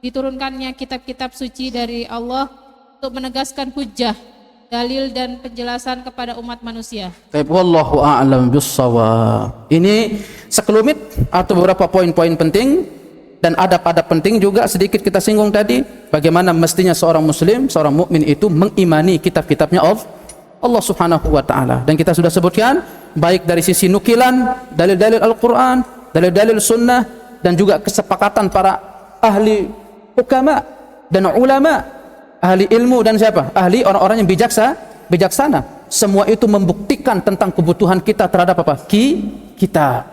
diturunkannya kitab-kitab suci dari Allah untuk menegaskan hujjah, dalil dan penjelasan kepada umat manusia. Baik, wallahu a'lam bissawab. Ini sekelumit atau beberapa poin-poin penting dan adab-adab penting juga sedikit kita singgung tadi. Bagaimana mestinya seorang muslim, seorang mukmin itu mengimani kitab-kitabnya Allah Subhanahu wa taala. Dan kita sudah sebutkan baik dari sisi nukilan dalil-dalil Al-Qur'an, dalil-dalil sunnah, dan juga kesepakatan para ahli hukama dan ulama, ahli ilmu dan siapa? Ahli orang-orang yang bijaksana. Semua itu membuktikan tentang kebutuhan kita terhadap apa? Kita.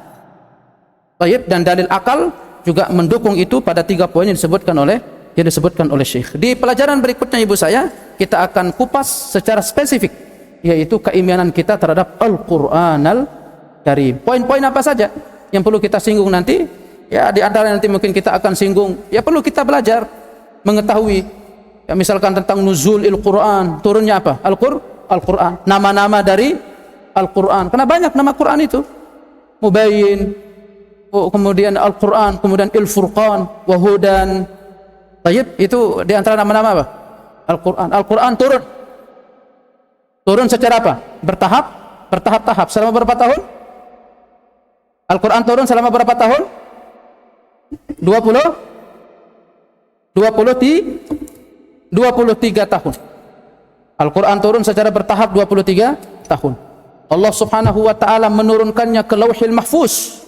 Baik, dan dalil akal juga mendukung itu pada 3 poin yang disebutkan oleh Syekh. Di pelajaran berikutnya ibu saya, kita akan kupas secara spesifik, yaitu keimanan kita terhadap Al-Qur'an Al-Karim. Poin-poin apa saja yang perlu kita singgung nanti? Ya, di antara nanti mungkin kita akan singgung, ya perlu kita belajar mengetahui, ya misalkan tentang nuzulil Quran, turunnya apa? Al-Quran, nama-nama dari Al-Quran. Karena banyak nama Quran itu. Mubayyin, kemudian Al-Quran, kemudian Il-Furqan, Wahudan. Tayyib, itu di antara nama-nama apa? Al-Quran. Al-Quran turun secara apa? Bertahap-tahap. Selama berapa tahun? Al-Quran turun selama berapa tahun? 23 23 tahun. Al-Quran turun secara bertahap 23 tahun. Allah subhanahu wa ta'ala menurunkannya ke Lauhil Mahfuz.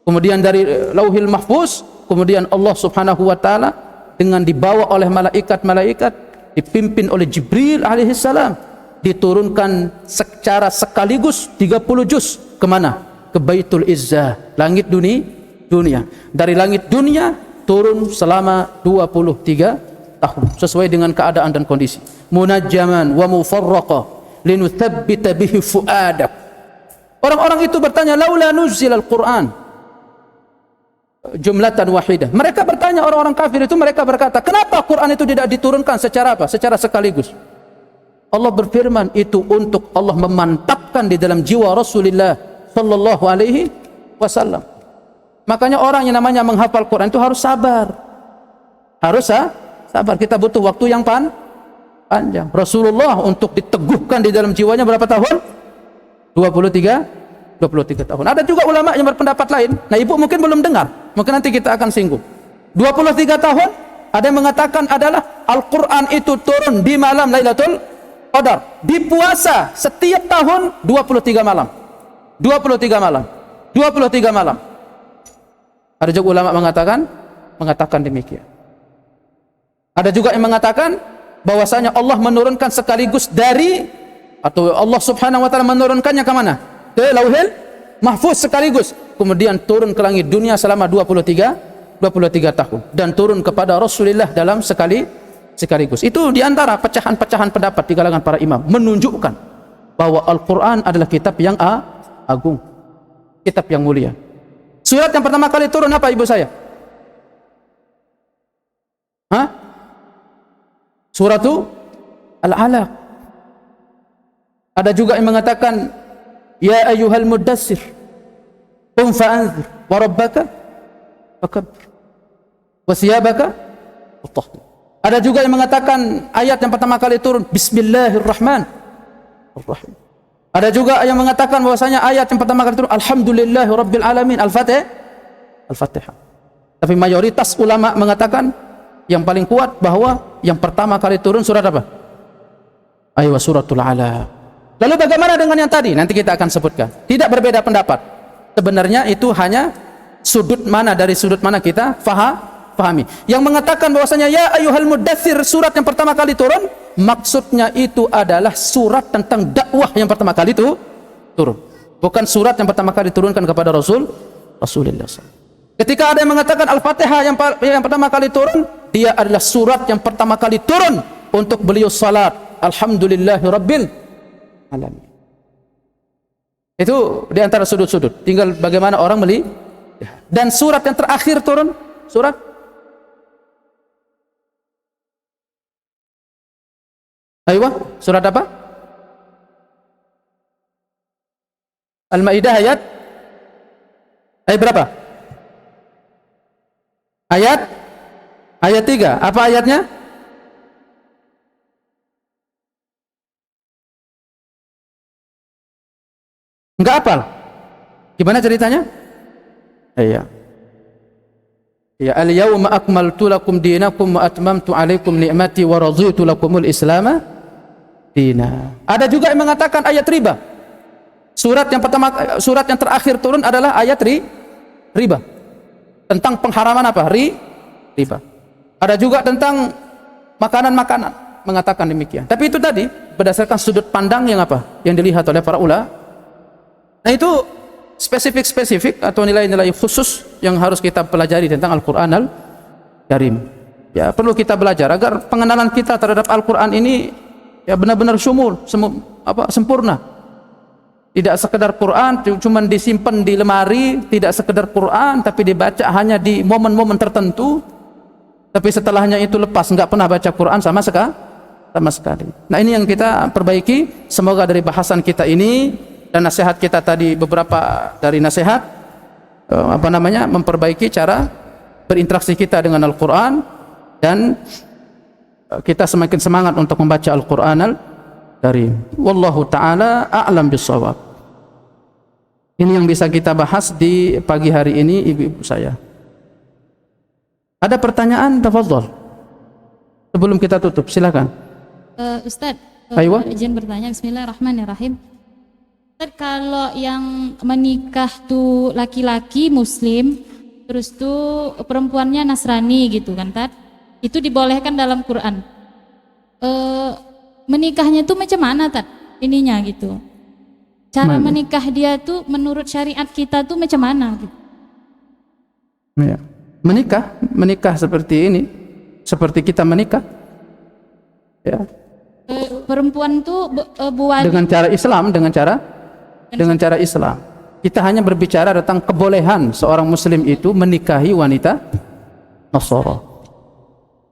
Kemudian dari Lauhil Mahfuz, kemudian Allah subhanahu wa ta'ala dengan dibawa oleh malaikat-malaikat, dipimpin oleh Jibril alaihissalam, diturunkan secara sekaligus 30 juz. Kemana? Ke Baitul Izzah, langit dunia. Dari langit dunia turun selama 23 tahun sesuai dengan keadaan dan kondisi. Munajjaman wa mufarraqa linuthabbita bihi fuadak. Orang-orang itu bertanya, laula nuzila al-Quran jumlatan wahidah. Mereka bertanya, orang-orang kafir itu, mereka berkata, kenapa Quran itu tidak diturunkan secara apa? Secara sekaligus. Allah berfirman, itu untuk Allah memantapkan di dalam jiwa Rasulullah sallallahu alaihi wasallam. Makanya orang yang namanya menghafal Quran itu harus sabar. Harus sabar. Kita butuh waktu yang panjang. Rasulullah untuk diteguhkan di dalam jiwanya berapa tahun? 23 tahun. Ada juga ulama yang berpendapat lain. Nah, ibu mungkin belum dengar. Mungkin nanti kita akan singgung. 23 tahun, ada yang mengatakan adalah Al-Quran itu turun di malam Lailatul Qadar. Di puasa setiap tahun 23 malam. 23 malam. 23 malam. Ada juga ulama mengatakan demikian. Ada juga yang mengatakan bahwasanya Allah menurunkan sekaligus dari, atau Allah subhanahu wa ta'ala menurunkannya ke mana? Ke Lauhil Mahfuz sekaligus, kemudian turun ke langit dunia selama 23 tahun, dan turun kepada Rasulullah dalam sekaligus. Itu diantara pecahan-pecahan pendapat di kalangan para imam, menunjukkan bahwa Al-Quran adalah kitab yang agung, kitab yang mulia. Surat yang pertama kali turun apa, ibu saya? Suratu Al-Alaq. Ada juga yang mengatakan, ya ayyuhal muddassir qum fa'anzir wa rabbaka fakabbir wa siyabaka fatahhir. Ada juga yang mengatakan ayat yang pertama kali turun Bismillahirrahmanirrahim. Ada juga yang mengatakan bahwasanya ayat yang pertama kali turun Alhamdulillahirabbil alamin, Al-Fatihah. Tapi mayoritas ulama mengatakan yang paling kuat bahwa yang pertama kali turun surat apa? Ayat suratul Alaq. Lalu bagaimana dengan yang tadi? Nanti kita akan sebutkan. Tidak berbeda pendapat. Sebenarnya itu hanya sudut mana kita fahami. Yang mengatakan bahwasanya ya ayyuhal muddatsir, surat yang pertama kali turun, maksudnya itu adalah surat tentang dakwah yang pertama kali itu turun. Bukan surat yang pertama kali turunkan kepada Rasulullah SAW. Ketika ada yang mengatakan Al-Fatihah yang pertama kali turun, dia adalah surat yang pertama kali turun untuk beliau salat. Alhamdulillahirabbil alamin. Itu di antara sudut-sudut. Tinggal bagaimana orang melihat. Dan surat yang terakhir turun, surat surat apa? Al-Maidah ayat berapa? Ayat 3. Apa ayatnya? Enggak hafal. Gimana ceritanya? Iya. Ya, al-yawma akmaltu lakum dinakum wa atmamtu alaikum ni'mati wa raditu lakumul Islam dina. Ada juga yang mengatakan ayat riba. Surat yang terakhir turun adalah ayat riba. Tentang pengharaman apa? Riba. Ada juga tentang makanan-makanan, mengatakan demikian. Tapi itu tadi berdasarkan sudut pandang yang apa? Yang dilihat oleh para ulama. Nah, itu spesifik atau nilai-nilai khusus yang harus kita pelajari tentang Al-Quran Al-Karim. Ya, perlu kita belajar agar pengenalan kita terhadap Al-Quran ini ya benar-benar sempurna. Tidak sekedar Quran cuma disimpan di lemari, tidak sekedar Quran tapi dibaca hanya di momen-momen tertentu, tapi setelahnya itu lepas, enggak pernah baca Quran sama sekali. Nah, ini yang kita perbaiki. Semoga dari bahasan kita ini dan nasihat kita tadi, beberapa dari nasihat memperbaiki cara berinteraksi kita dengan Al-Quran, dan kita semakin semangat untuk membaca Al-Quran Al-Karim. Wallahu ta'ala a'lam bissawab. Ini yang bisa kita bahas di pagi hari ini, ibu-ibu saya. Ada pertanyaan? Tafadhol. Sebelum kita tutup, silakan. Ustadz, Aywa. izin bertanya. Bismillahirrahmanirrahim. Ustadz, kalau yang menikah tuh laki-laki Muslim, terus tuh perempuannya Nasrani gitu kan, Tad? Itu dibolehkan dalam Quran. Menikahnya tuh macam mana, Tad? Ininya gitu. Cara menikah dia tuh menurut syariat kita tuh macam mana? Gitu. Ya. Menikah seperti ini, seperti kita menikah. Ya. Perempuan tuh buat Dengan cara Islam, dengan cara Islam. Kita hanya berbicara tentang kebolehan seorang muslim itu menikahi wanita Nasara.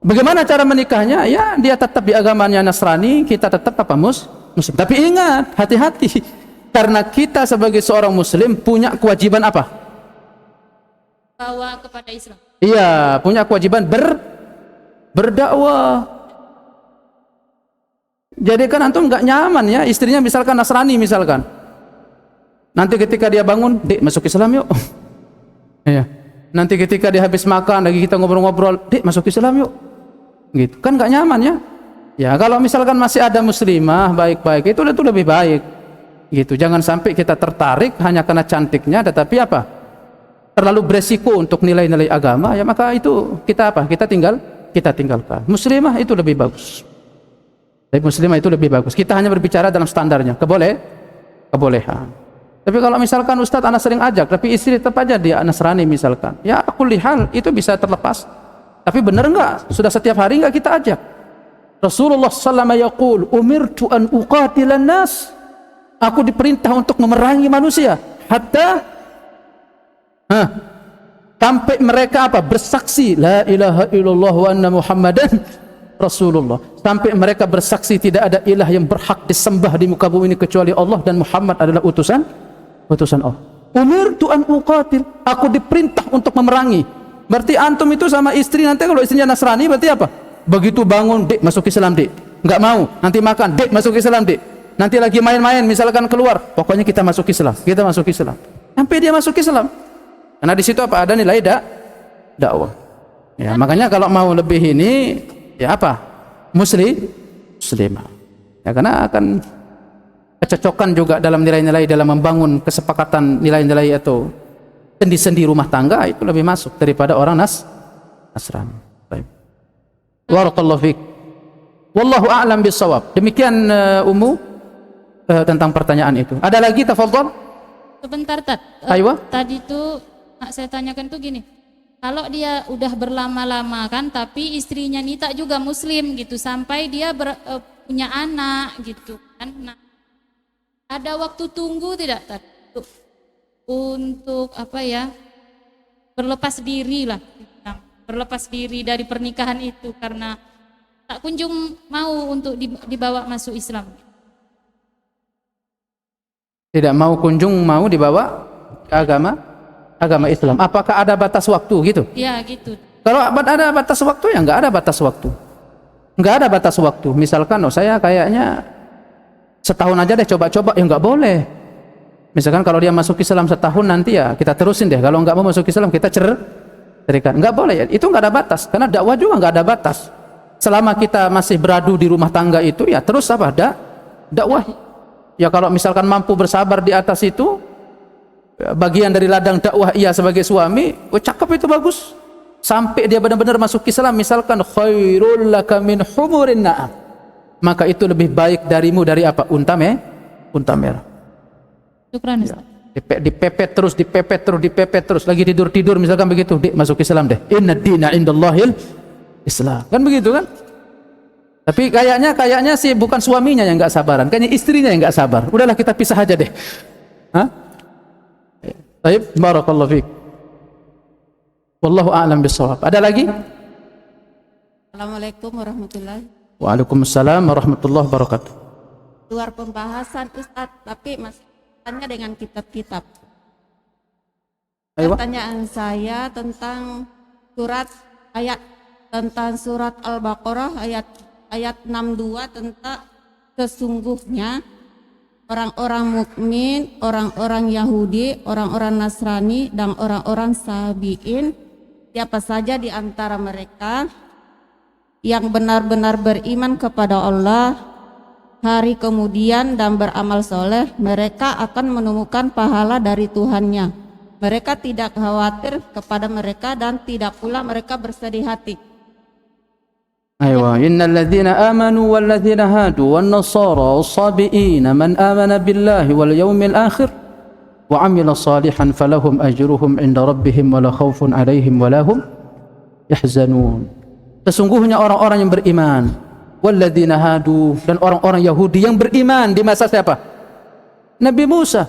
Bagaimana cara menikahnya? Ya, dia tetap di agamanya Nasrani, kita tetap apa? Muslim. Tapi ingat, hati-hati. Karena kita sebagai seorang muslim punya kewajiban apa? bawa kepada Islam. Iya, punya kewajiban berdakwah. Jadi kan antum nggak nyaman ya, istrinya misalkan Nasrani misalkan. Nanti ketika dia bangun, "Dek, masuk Islam yuk." Iya. Nanti ketika dia habis makan lagi kita ngobrol-ngobrol, "Dek, masuk Islam yuk." Gitu. Kan nggak nyaman ya? Ya, kalau misalkan masih ada muslimah baik-baik itu lebih baik. Gitu. Jangan sampai kita tertarik hanya karena cantiknya tetapi apa? Terlalu beresiko untuk nilai-nilai agama, ya maka itu kita apa? Kita tinggalkan. Muslimah itu lebih bagus. Tapi muslimah itu lebih bagus. Kita hanya berbicara dalam standarnya, kebolehan. Tapi kalau misalkan Ustadz anak sering ajak, tapi istri tetap aja dia Nasrani misalkan, ya aku lihat itu bisa terlepas. Tapi benar enggak? Sudah setiap hari enggak kita ajak? Rasulullah SAW yaqul, umirtu an uqatilan nas. Aku diperintah untuk memerangi manusia. Hatta sampai mereka apa? Bersaksi la ilaha illallah wa anna Muhammadan Rasulullah. Sampai mereka bersaksi tidak ada ilah yang berhak disembah di muka bumi ini kecuali Allah dan Muhammad adalah utusan Allah. Umirtu an uqatil. Aku diperintah untuk memerangi. Berarti antum itu sama istri nanti kalau istrinya Nasrani berarti apa? Begitu bangun, "Dek, masuk Islam, Dek." Enggak mau. Nanti makan, "Dek, masuk Islam, Dek." Nanti lagi main-main misalkan keluar, pokoknya kita masuk Islam. Sampai dia masuk Islam. Karena di situ apa? Ada nilai dakwah. Ya, makanya kalau mau lebih ini ya apa? Muslimah. Ya, karena akan kecocokan juga dalam nilai-nilai dalam membangun kesepakatan nilai-nilai atau sendi-sendi rumah tangga itu lebih masuk daripada orang Nasrani. Baik. Barakallahu fiik. Wallahu a'lam bissawab. Demikian tentang pertanyaan itu. Ada lagi, tafadhol? Sebentar, Tad. Aywa. Tadi tuh saya tanyakan tuh gini. Kalau dia udah berlama-lama kan, tapi istrinya Nita juga Muslim gitu, sampai dia punya anak gitu kan. Nah, ada waktu tunggu tidak, Tad? Untuk apa ya? Berlepas diri lah. Berlepas diri dari pernikahan itu karena tak kunjung mau untuk dibawa masuk Islam. Tidak mau dibawa ke agama Islam. Apakah ada batas waktu gitu? Ya gitu. Kalau ada batas waktu ya nggak ada batas waktu. Nggak ada batas waktu. Misalkan saya kayaknya setahun aja deh coba-coba, ya nggak boleh. Misalkan kalau dia masuk Islam setahun nanti ya kita terusin deh. Kalau nggak mau masuk Islam kita ceraikan. Nggak boleh ya. Itu nggak ada batas. Karena dakwah juga nggak ada batas. Selama kita masih beradu di rumah tangga itu ya terus apa? Dakwah. Ya kalau misalkan mampu bersabar di atas itu, bagian dari ladang dakwah ia sebagai suami, cakep itu bagus. Sampai dia benar-benar masuk Islam, misalkan khairul laka min humurin na'am. Maka itu lebih baik darimu dari apa? Unta merah. Syukran, Ustaz. Dipepet terus, lagi tidur misalkan begitu, "Dek, masuk Islam deh. Inna dina indallahil Islam." Kan begitu kan? Tapi kayaknya sih bukan suaminya yang nggak sabaran, kayaknya istrinya yang nggak sabar. Udahlah kita pisah aja deh. Baik, barakallahu fiik. Wallahu a'lam bissawab. Ada lagi? Assalamualaikum warahmatullahi. Waalaikumsalam warahmatullahi wabarakatuh. Luar pembahasan Ustadz, tapi masih tanya dengan kitab-kitab. Ayo. Pertanyaan saya tentang surat Al-Baqarah ayat 62 tentang sesungguhnya orang-orang mukmin, orang-orang Yahudi, orang-orang Nasrani dan orang-orang Sabi'in, siapa saja di antara mereka yang benar-benar beriman kepada Allah, hari kemudian dan beramal soleh, mereka akan menemukan pahala dari Tuhannya. Mereka tidak khawatir kepada mereka dan tidak pula mereka bersedih hati. أيوة إن الذين آمنوا والذين هادوا والنصارى والصابئين من آمن بالله واليوم الآخر وعمل صالحا فلهم أجرهم عند ربهم ولا خوف عليهم ولا هم يحزنون. Sesungguhnya orang-orang yang beriman, walladzina hadu, dan orang-orang Yahudi yang beriman di masa siapa? Nabi Musa.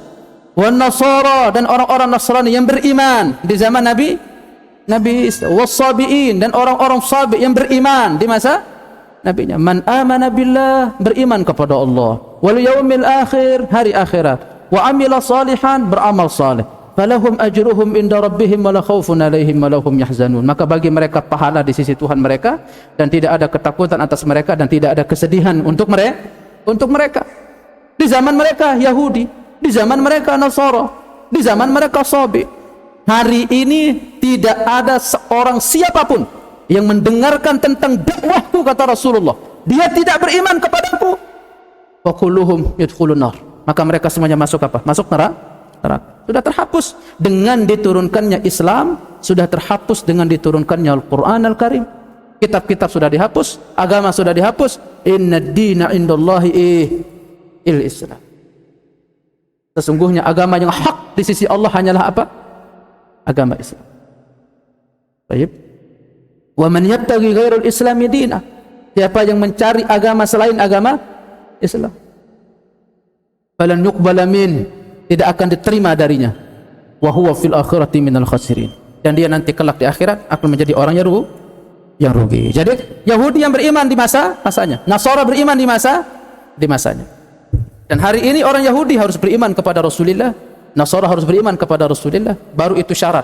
Wan Nasara, dan orang-orang Nasrani yang beriman di zaman Nabi Isa. Was-sabiin, dan orang-orang sabi yang beriman di masa nabinya. Man amana billah, beriman kepada Allah, wal yaumil akhir, hari akhirat, wa amila salihan, beramal saleh, falahum ajruhum inda rabbihim wala khaufun alaihim wala hum yahzanun. Maka bagi mereka pahala di sisi Tuhan mereka, dan tidak ada ketakutan atas mereka, dan tidak ada kesedihan untuk mereka. Di zaman mereka Yahudi, di zaman mereka Nasara, di zaman mereka Sabi. Hari ini tidak ada seorang siapapun yang mendengarkan tentang dakwahku, kata Rasulullah, dia tidak beriman kepadaku, wa kulluhum yadkhulun nar, maka mereka semuanya masuk apa? Masuk neraka. Sudah terhapus dengan diturunkannya Islam, sudah terhapus dengan diturunkannya Al-Quran Al-Karim. Kitab-kitab sudah dihapus, agama sudah dihapus. Inna dina indallahi il-Islam. Sesungguhnya agama yang hak di sisi Allah hanyalah apa? Agama Islam. Baik. Wa man yattaqi ghairul islami dina, siapa yang mencari agama selain agama Islam, falan yuqbala min, tidak akan diterima darinya, wa huwa fil akhirati minal khasirin, dan dia nanti kelak di akhirat akan menjadi orang yang rugi. Jadi Yahudi yang beriman di masanya, Nasara beriman di masanya. Dan hari ini orang Yahudi harus beriman kepada Rasulullah, Nasara harus beriman kepada Rasulullah, baru itu syarat.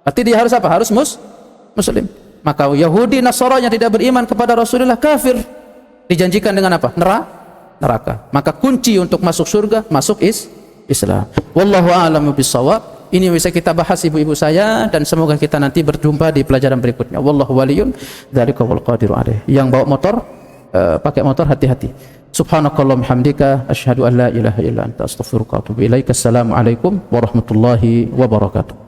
Berarti dia harus apa? Harus Muslim. Maka Yahudi Nasara yang tidak beriman kepada Rasulullah kafir, dijanjikan dengan apa? Neraka. Maka kunci untuk masuk surga, masuk Islam. Wallahu a'lamu bissawab. Ini yang bisa kita bahas ibu-ibu saya, dan semoga kita nanti berjumpa di pelajaran berikutnya. Wallahu waliyun dzalika wal qadiru alaih. Yang bawa motor, pakai motor hati-hati. Subhanakallahumma hamdika asyhadu an la ilaha illa anta astaghfiruka wa atubu ilaik. Assalamualaikum warahmatullahi wabarakatuh.